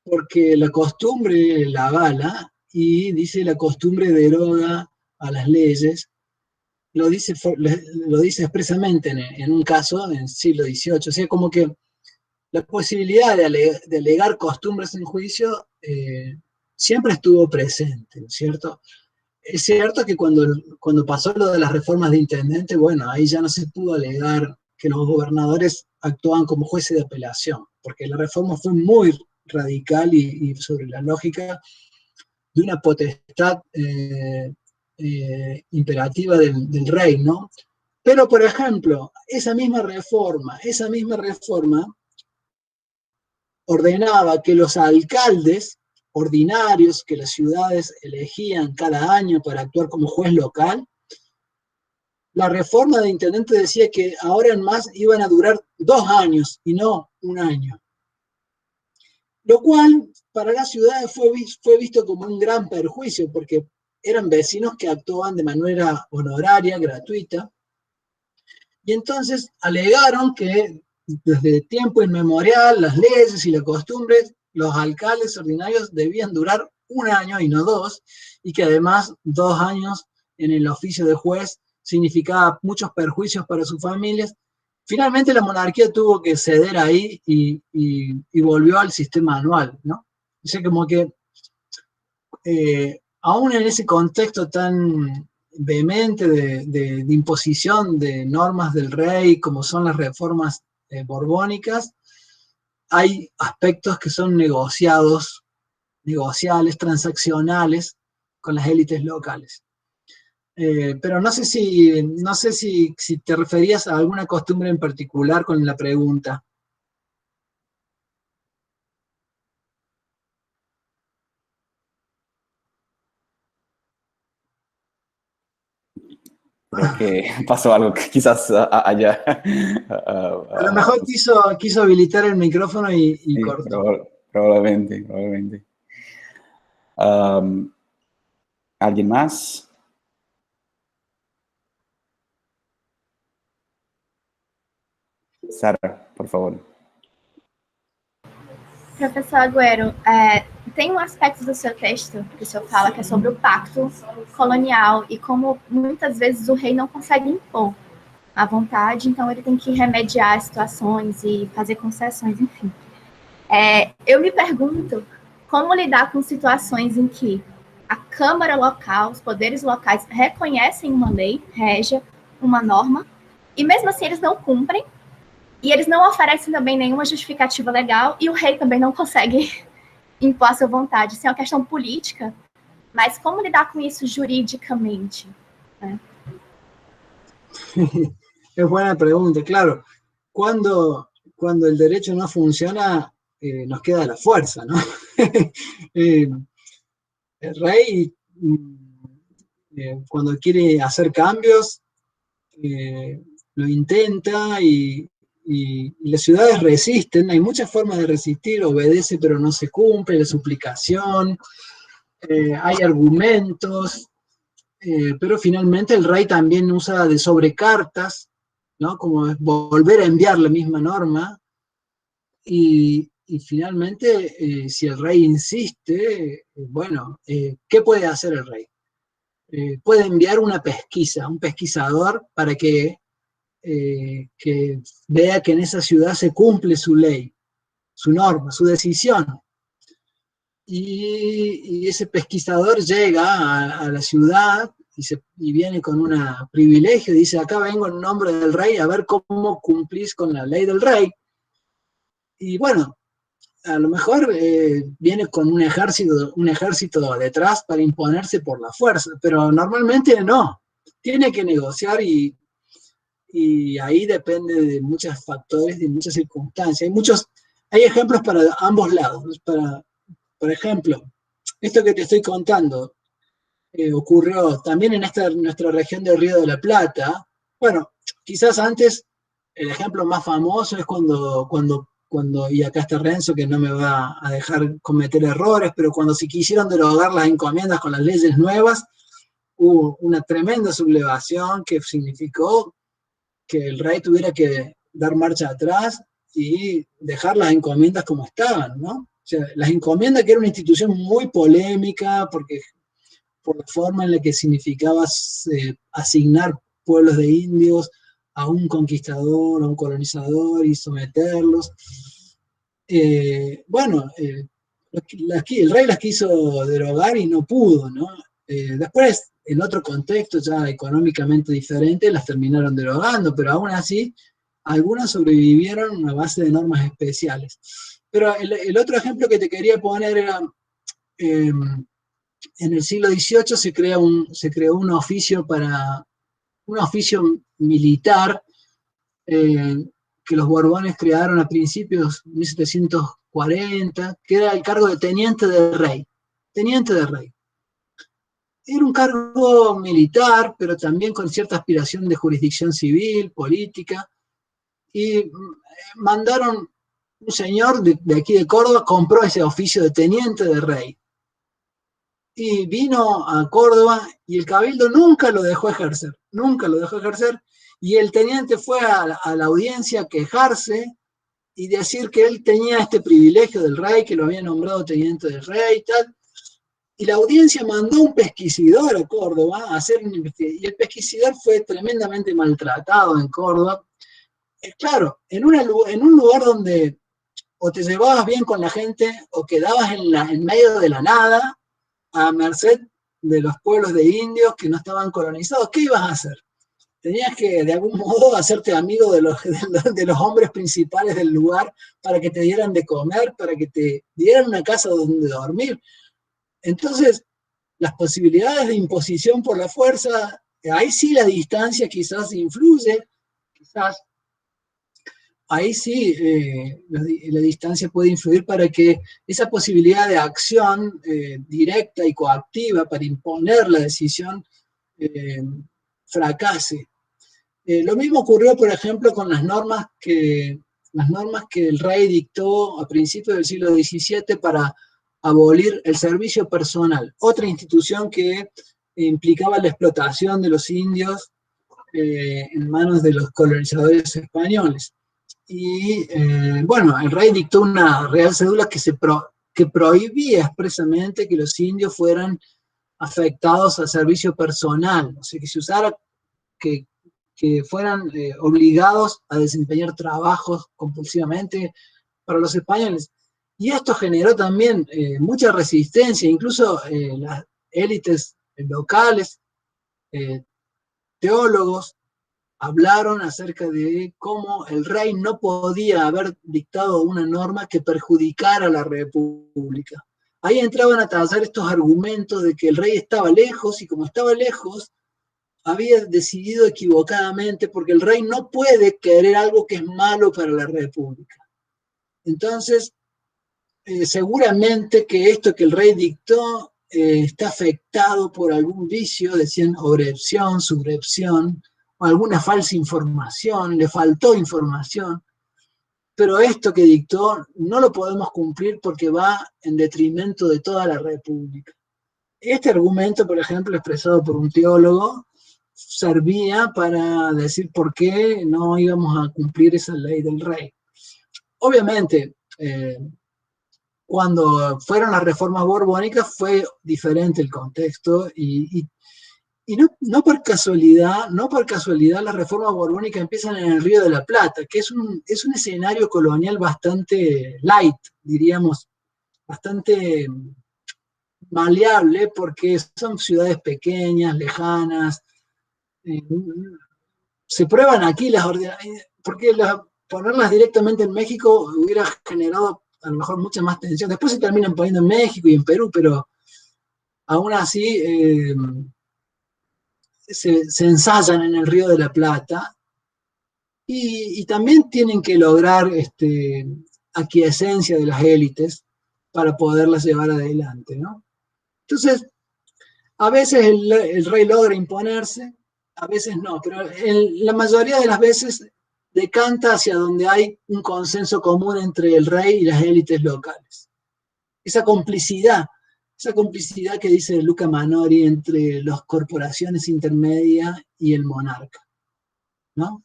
porque la costumbre la avala, y dice la costumbre deroga a las leyes. Lo dice expresamente en un caso en el siglo XVIII. O sea, como que la posibilidad de alegar costumbres en juicio siempre estuvo presente, ¿no es cierto? Es cierto que cuando pasó lo de las reformas de intendente, bueno, ahí ya no se pudo alegar que los gobernadores actuaban como jueces de apelación, porque la reforma fue muy radical y sobre la lógica de una potestad imperativa del rey, ¿no? Pero, por ejemplo, esa misma reforma ordenaba que los alcaldes ordinarios que las ciudades elegían cada año para actuar como juez local, la reforma de intendente decía que ahora en más iban a durar 2 años y no 1 año. Lo cual para las ciudades fue visto como un gran perjuicio, porque eran vecinos que actuaban de manera honoraria, gratuita, y entonces alegaron que desde tiempo inmemorial las leyes y las costumbres, los alcaldes ordinarios debían durar 1 año y no 2, y que además 2 años en el oficio de juez significaba muchos perjuicios para sus familias. Finalmente la monarquía tuvo que ceder ahí y volvió al sistema anual, ¿no? O sea, como que aún en ese contexto tan vehemente de imposición de normas del rey, como son las reformas borbónicas, hay aspectos que son negociables, transaccionales con las élites locales. Pero no sé si te referías a alguna costumbre en particular con la pregunta. Creo que pasó algo que quizás allá. A lo mejor quiso habilitar el micrófono y Sí, cortó. probablemente. ¿Alguien más? Sara, por favor. Professor Agüero, tem um aspecto do seu texto que o senhor fala que é sobre o pacto colonial e como muitas vezes o rei não consegue impor a vontade, então ele tem que remediar as situações e fazer concessões, enfim. Eu me pergunto como lidar com situações em que a Câmara local, os poderes locais reconhecem uma lei, régia, uma norma, e mesmo assim eles não cumprem, e eles não oferecem também nenhuma justificativa legal, e o rei também não consegue impor a sua vontade. Isso é uma questão política, mas como lidar com isso juridicamente? Né? Es buena pregunta, claro. Cuando el derecho no funciona, nos queda la fuerza, ¿no? El rey, cuando quiere hacer cambios, lo intenta y las ciudades resisten. Hay muchas formas de resistir, obedece pero no se cumple, la suplicación, hay argumentos, pero finalmente el rey también usa de sobrecartas, ¿no? Como volver a enviar la misma norma, y finalmente, si el rey insiste, bueno, ¿qué puede hacer el rey? Puede enviar una pesquisa, un pesquisador para que vea que en esa ciudad se cumple su ley, su norma, su decisión. Y ese pesquisador llega a la ciudad y viene con un privilegio, dice, acá vengo en nombre del rey a ver cómo cumplís con la ley del rey. Y bueno, a lo mejor viene con un ejército detrás para imponerse por la fuerza, pero normalmente no. Tiene que negociar y ahí depende de muchos factores, de muchas circunstancias. Hay ejemplos para ambos lados. Por ejemplo, esto que te estoy contando ocurrió también en nuestra región del Río de la Plata. Bueno, quizás antes el ejemplo más famoso es cuando, y acá está Renzo que no me va a dejar cometer errores, pero cuando se quisieron derogar las encomiendas con las leyes nuevas, hubo una tremenda sublevación que significó que el rey tuviera que dar marcha atrás y dejar las encomiendas como estaban, ¿no? O sea, las encomiendas, que era una institución muy polémica, porque por la forma en la que significaba asignar pueblos de indios a un conquistador, a un colonizador y someterlos. Bueno, el rey las quiso derogar y no pudo, ¿no? Después, en otro contexto ya económicamente diferente, las terminaron derogando, pero aún así, algunas sobrevivieron a base de normas especiales. Pero el otro ejemplo que te quería poner era, en el siglo XVIII se creó un oficio para un oficio militar que los Borbones crearon a principios de 1740, que era el cargo de teniente de rey. Teniente de rey. Era un cargo militar, pero también con cierta aspiración de jurisdicción civil, política, y mandaron, un señor de aquí de Córdoba compró ese oficio de teniente de rey. Y vino a Córdoba y el cabildo nunca lo dejó ejercer, y el teniente fue a la audiencia a quejarse y decir que él tenía este privilegio del rey, que lo había nombrado teniente del rey y tal, y la audiencia mandó un pesquisidor a Córdoba a hacer una investigación, y el pesquisidor fue tremendamente maltratado en Córdoba. Claro, en un lugar donde o te llevabas bien con la gente o quedabas en medio de la nada, a merced de los pueblos de indios que no estaban colonizados, ¿qué ibas a hacer? Tenías que, de algún modo, hacerte amigo de los hombres principales del lugar para que te dieran de comer, para que te dieran una casa donde dormir. Entonces, las posibilidades de imposición por la fuerza, ahí sí la distancia quizás influye, quizás ahí sí la distancia puede influir para que esa posibilidad de acción directa y coactiva para imponer la decisión fracase. Lo mismo ocurrió, por ejemplo, con las normas que el rey dictó a principios del siglo XVII para abolir el servicio personal, otra institución que implicaba la explotación de los indios en manos de los colonizadores españoles. Y bueno, el rey dictó una real cédula que prohibía expresamente que los indios fueran afectados al servicio personal, o sea, que se usara, que fueran obligados a desempeñar trabajos compulsivamente para los españoles. Y esto generó también mucha resistencia, incluso las élites locales, teólogos, hablaron acerca de cómo el rey no podía haber dictado una norma que perjudicara a la república. Ahí entraban a tallar estos argumentos de que el rey estaba lejos, y como estaba lejos, había decidido equivocadamente, porque el rey no puede querer algo que es malo para la república. Entonces, seguramente que esto que el rey dictó está afectado por algún vicio, decían obrepción, subrepción, o alguna falsa información, le faltó información, pero esto que dictó no lo podemos cumplir porque va en detrimento de toda la república. Este argumento, por ejemplo, expresado por un teólogo, servía para decir por qué no íbamos a cumplir esa ley del rey. Obviamente, cuando fueron las reformas borbónicas fue diferente el contexto, y no por casualidad las reformas borbónicas empiezan en el Río de la Plata, que es un escenario colonial bastante light, diríamos, bastante maleable, porque son ciudades pequeñas, lejanas. Se prueban aquí las ordenanzas, porque ponerlas directamente en México hubiera generado a lo mejor mucha más tensión. Después se terminan poniendo en México y en Perú, pero aún así se ensayan en el Río de la Plata, y también tienen que lograr aquiescencia de las élites para poderlas llevar adelante, ¿no? Entonces, a veces el rey logra imponerse, a veces no, pero la mayoría de las veces decanta hacia donde hay un consenso común entre el rey y las élites locales. Esa complicidad que dice Luca Manori entre las corporaciones intermedias y el monarca, ¿no?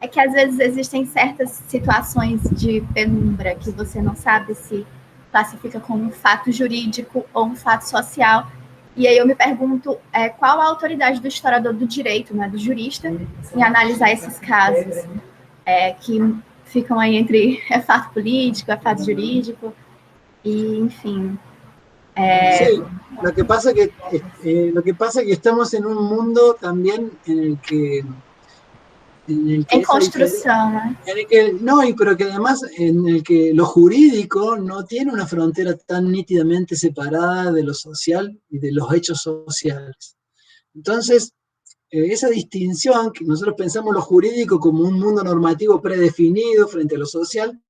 É que às vezes existem certas situações de penumbra que você não sabe se classifica como um fato jurídico ou um fato social. E aí eu me pergunto qual a autoridade do historiador do direito, né, do jurista, em analisar esses casos que ficam aí entre fato político, fato jurídico, e enfim. Sí, lo que pasa es que estamos en un mundo también en el que en el que Em construção, né? en el que, no, pero que además en el que lo jurídico no tiene una frontera tan nítidamente separada de lo social y de los hechos sociales. Entonces, esa distinción, que nosotros pensamos lo jurídico como un mundo normativo predefinido frente a lo social,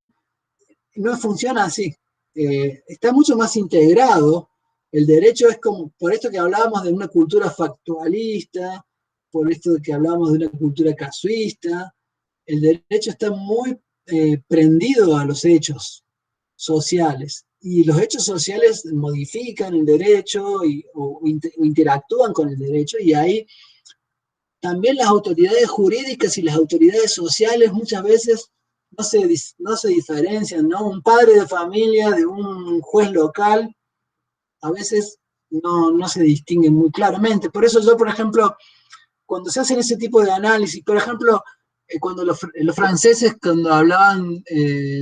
no funciona así. Está mucho más integrado. El derecho es como, por esto que hablábamos de una cultura factualista, por esto de que hablábamos de una cultura casuista, el derecho está muy prendido a los hechos sociales. Y los hechos sociales modifican el derecho o interactúan con el derecho, y ahí también las autoridades jurídicas y las autoridades sociales muchas veces no se diferencian, ¿no? Un padre de familia de un juez local a veces no se distinguen muy claramente. Por eso yo, por ejemplo, cuando se hacen ese tipo de análisis, por ejemplo, cuando los franceses, cuando hablaban,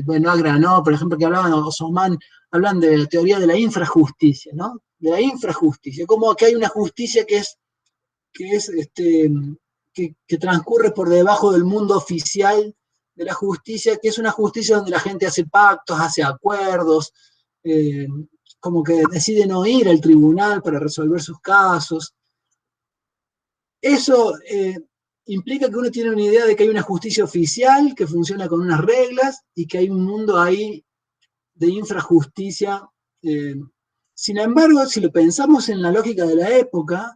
Benoît Granot, por ejemplo, que hablaban, o Saussmann, hablan de la teoría de la infrajusticia, ¿no? De la infrajusticia, como que hay una justicia que transcurre por debajo del mundo oficial de la justicia, que es una justicia donde la gente hace pactos, hace acuerdos, como que decide no ir al tribunal para resolver sus casos. Eso implica que uno tiene una idea de que hay una justicia oficial que funciona con unas reglas y que hay un mundo ahí de infrajusticia. Sin embargo, si lo pensamos en la lógica de la época,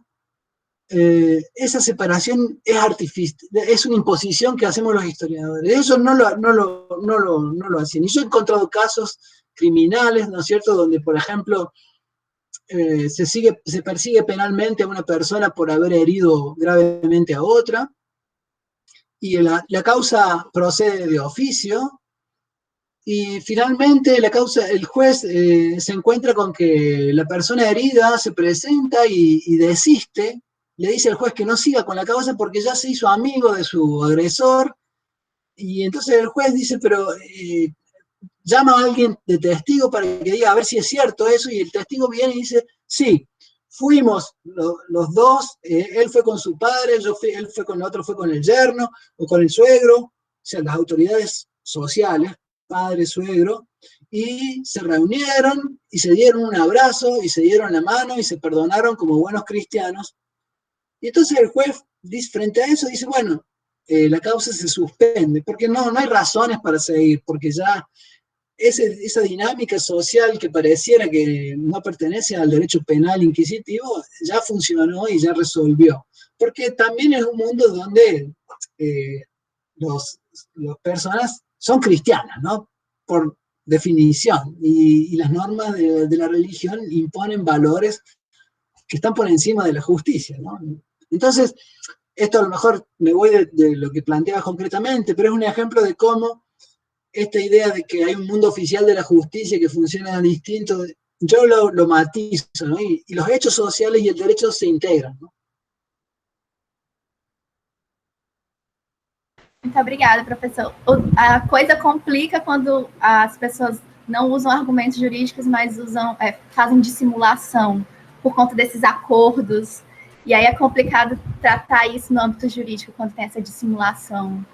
esa separación es una imposición que hacemos los historiadores. Ellos no lo hacen. Y yo he encontrado casos criminales, ¿no es cierto?, donde, por ejemplo, se persigue penalmente a una persona por haber herido gravemente a otra, y la causa procede de oficio, y finalmente el juez se encuentra con que la persona herida se presenta y desiste. Le dice al juez que no siga con la causa porque ya se hizo amigo de su agresor, y entonces el juez dice, pero llama a alguien de testigo para que diga a ver si es cierto eso, y el testigo viene y dice, sí, fuimos los dos, él fue con su padre, él fue con otro, fue con el yerno o con el suegro, o sea, las autoridades sociales, padre, suegro, y se reunieron y se dieron un abrazo y se dieron la mano y se perdonaron como buenos cristianos. Y entonces el juez, frente a eso, dice, bueno, la causa se suspende, porque no hay razones para seguir, porque ya esa dinámica social que pareciera que no pertenece al derecho penal inquisitivo, ya funcionó y ya resolvió. Porque también es un mundo donde las personas son cristianas, ¿no? Por definición, y las normas de la religión imponen valores que están por encima de la justicia, ¿no? Entonces, esto a lo mejor me voy de lo que planteaba concretamente, pero es un ejemplo de cómo esta idea de que hay un mundo oficial de la justicia que funciona distinto, yo lo matizo, ¿no? Y los hechos sociales y el derecho se integran, ¿no? Muito obrigada, professor. A coisa complica quando as pessoas não usam argumentos jurídicos, mas fazem dissimulação por conta desses acordos. E aí é complicado tratar isso no âmbito jurídico, quando tem essa dissimulação.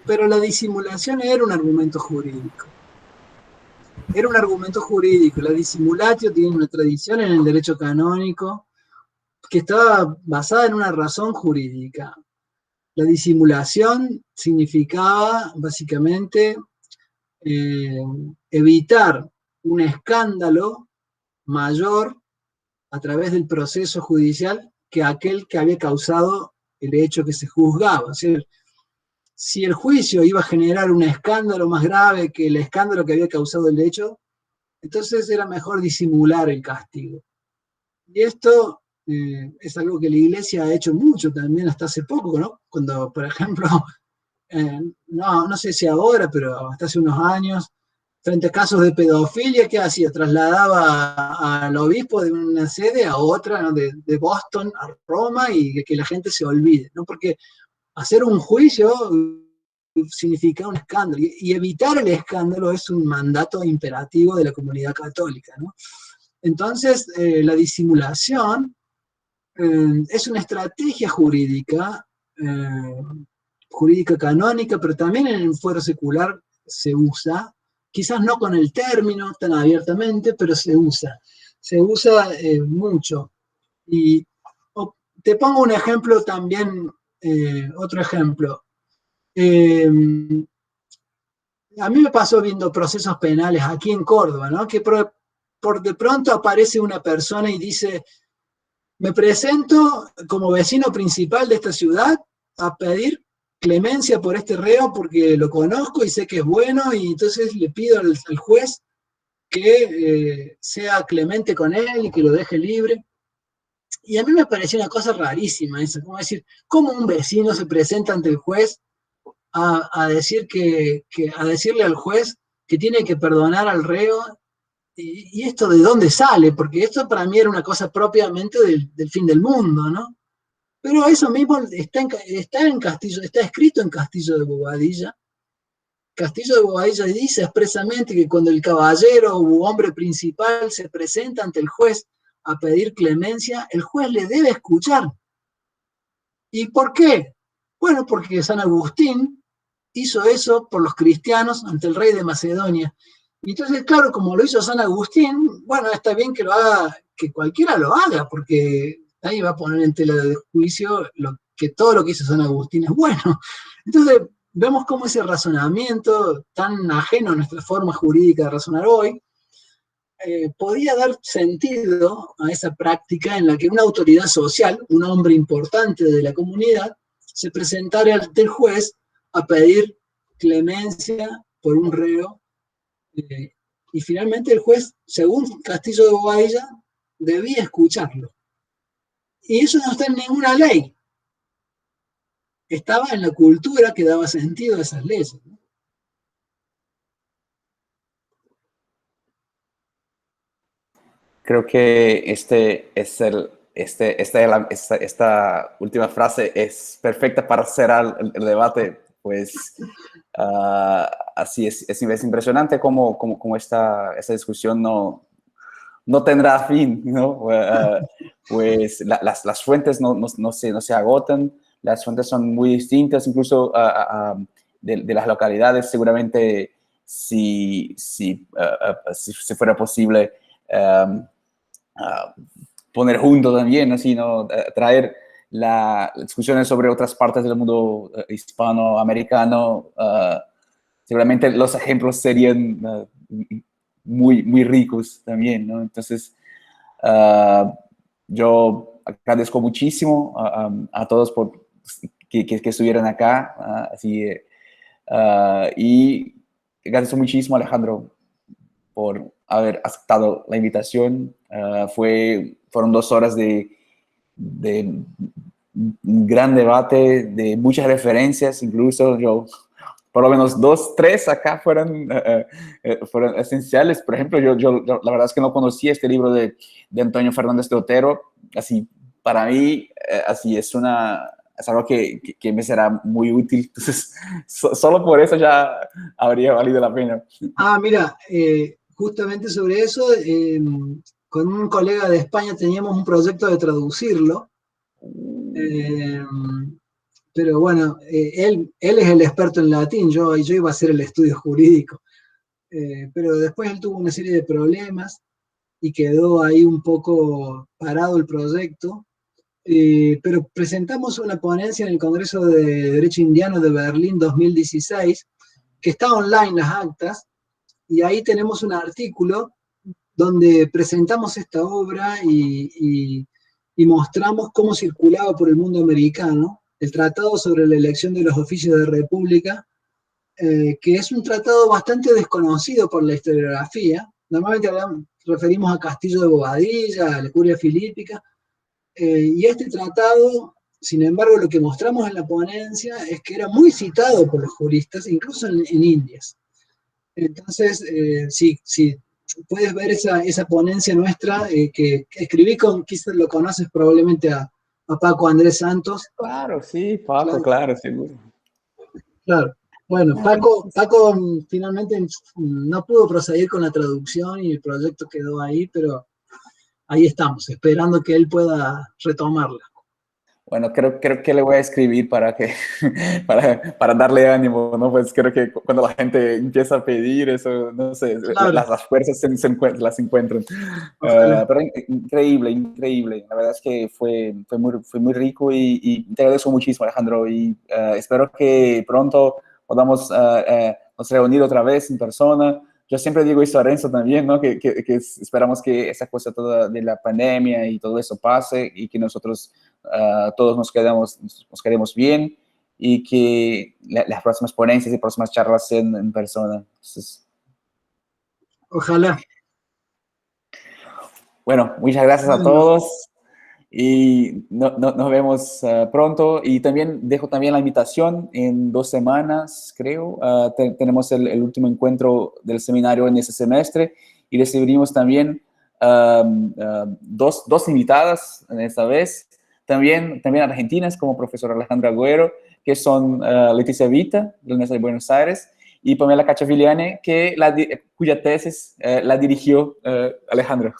Pero la disimulación era un argumento jurídico. Era un argumento jurídico. La disimulatio tiene una tradición en el derecho canónico que estaba basada en una razón jurídica. La disimulación significaba básicamente evitar un escándalo mayor a través del proceso judicial que aquel que había causado el hecho que se juzgaba. O sea, si el juicio iba a generar un escándalo más grave que el escándalo que había causado el hecho, entonces era mejor disimular el castigo. Y esto es algo que la Iglesia ha hecho mucho también hasta hace poco, ¿no? Cuando, por ejemplo, no sé si ahora, pero hasta hace unos años, frente a casos de pedofilia, ¿qué hacía? Trasladaba al obispo de una sede a otra, ¿no? de Boston a Roma, y que la gente se olvide, ¿no? Porque hacer un juicio significa un escándalo, y evitar el escándalo es un mandato imperativo de la comunidad católica, ¿no? Entonces, la disimulación es una estrategia jurídica jurídica canónica, pero también en el fuero secular se usa, quizás no con el término tan abiertamente, pero se usa mucho. Y te pongo un ejemplo también, otro ejemplo. A mí me pasó viendo procesos penales aquí en Córdoba, ¿no? Que por de pronto aparece una persona y dice, me presento como vecino principal de esta ciudad a pedir clemencia por este reo porque lo conozco y sé que es bueno, y entonces le pido al juez que sea clemente con él y que lo deje libre. Y a mí me pareció una cosa rarísima eso, como decir, ¿cómo un vecino se presenta ante el juez a decirle al juez que tiene que perdonar al reo? ¿Y esto de dónde sale? Porque esto para mí era una cosa propiamente del fin del mundo, ¿no? Pero eso mismo está escrito en Castillo de Bobadilla. Castillo de Bobadilla dice expresamente que cuando el caballero u hombre principal se presenta ante el juez a pedir clemencia, el juez le debe escuchar. ¿Y por qué? Bueno, porque San Agustín hizo eso por los cristianos ante el rey de Macedonia. Y entonces, claro, como lo hizo San Agustín, bueno, está bien que lo haga, que cualquiera lo haga, porque ahí va a poner en tela de juicio que todo lo que hizo San Agustín es bueno. Entonces, vemos cómo ese razonamiento tan ajeno a nuestra forma jurídica de razonar hoy, podía dar sentido a esa práctica en la que una autoridad social, un hombre importante de la comunidad, se presentara ante el juez a pedir clemencia por un reo, y finalmente el juez, según Castillo de Bobadilla, debía escucharlo. Y eso no está en ninguna ley. Estaba en la cultura que daba sentido a esas leyes, ¿no? Creo que esta última frase es perfecta para cerrar el debate, pues así es impresionante cómo esta discusión no tendrá fin, ¿no? Pues las fuentes no se agotan, las fuentes son muy distintas, incluso de las localidades. Seguramente si fuera posible poner junto también, así, ¿no? Traer las discusiones sobre otras partes del mundo hispanoamericano, seguramente los ejemplos serían muy ricos también, ¿no? Entonces, yo agradezco muchísimo a todos por que estuvieran acá, y agradezco muchísimo, Alejandro, por haber aceptado la invitación. Fueron 2 horas de un gran debate, de muchas referencias, incluso yo, por lo menos 2, 3 acá fueron esenciales. Por ejemplo, yo la verdad es que no conocía este libro de Antonio Fernández de Otero. Así, para mí, así es algo que me será muy útil. Entonces, solo por eso ya habría valido la pena. Mira, justamente sobre eso, con un colega de España teníamos un proyecto de traducirlo, pero bueno, él es el experto en latín, yo iba a hacer el estudio jurídico, pero después él tuvo una serie de problemas y quedó ahí un poco parado el proyecto, pero presentamos una ponencia en el Congreso de Derecho Indiano de Berlín 2016, que está online las actas, y ahí tenemos un artículo donde presentamos esta obra y mostramos cómo circulaba por el mundo americano el Tratado sobre la elección de los oficios de república, que es un tratado bastante desconocido por la historiografía. Normalmente referimos a Castillo de Bobadilla, a la Curia Filípica, y este tratado, sin embargo, lo que mostramos en la ponencia es que era muy citado por los juristas, incluso en Indias. Entonces, sí, puedes ver esa ponencia nuestra que escribí quizás lo conoces probablemente a Paco Andrés Santos. Claro, sí, Paco, claro, seguro. Claro. Bueno, Paco finalmente no pudo proseguir con la traducción y el proyecto quedó ahí, pero ahí estamos, esperando que él pueda retomarla. Bueno, creo que le voy a escribir para que para darle ánimo, ¿no? Pues creo que cuando la gente empieza a pedir eso, no sé, Claro. las fuerzas las encuentran. Ojalá. Pero increíble, increíble. La verdad es que fue muy rico y te agradezco muchísimo, Alejandro, y espero que pronto podamos nos reunir otra vez en persona. Yo siempre digo esto a Renzo también, ¿no? Que esperamos que esa cosa toda de la pandemia y todo eso pase y que nosotros todos nos quedemos bien y que las próximas ponencias y próximas charlas sean en persona. Entonces, Ojalá. bueno, muchas gracias a Bueno, todos y nos vemos pronto. Y también dejo también la invitación en 2 semanas, creo. Tenemos el último encuentro del seminario en ese semestre y recibimos también dos invitadas en esta vez. También argentinas, como profesora Alejandra Agüero, que son Leticia Vita, de la Universidad de Buenos Aires, y Pamela Cacciavilliani, cuya tesis la dirigió Alejandro.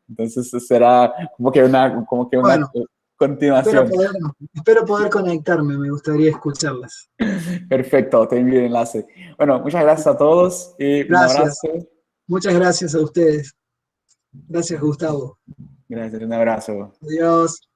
Entonces será como que una bueno, continuación. espero poder conectarme, me gustaría escucharlas. Perfecto, te envío el enlace. Bueno, muchas gracias a todos y un Gracias. abrazo. Muchas gracias a ustedes. Gracias, Gustavo. Gracias, un abrazo. Adiós.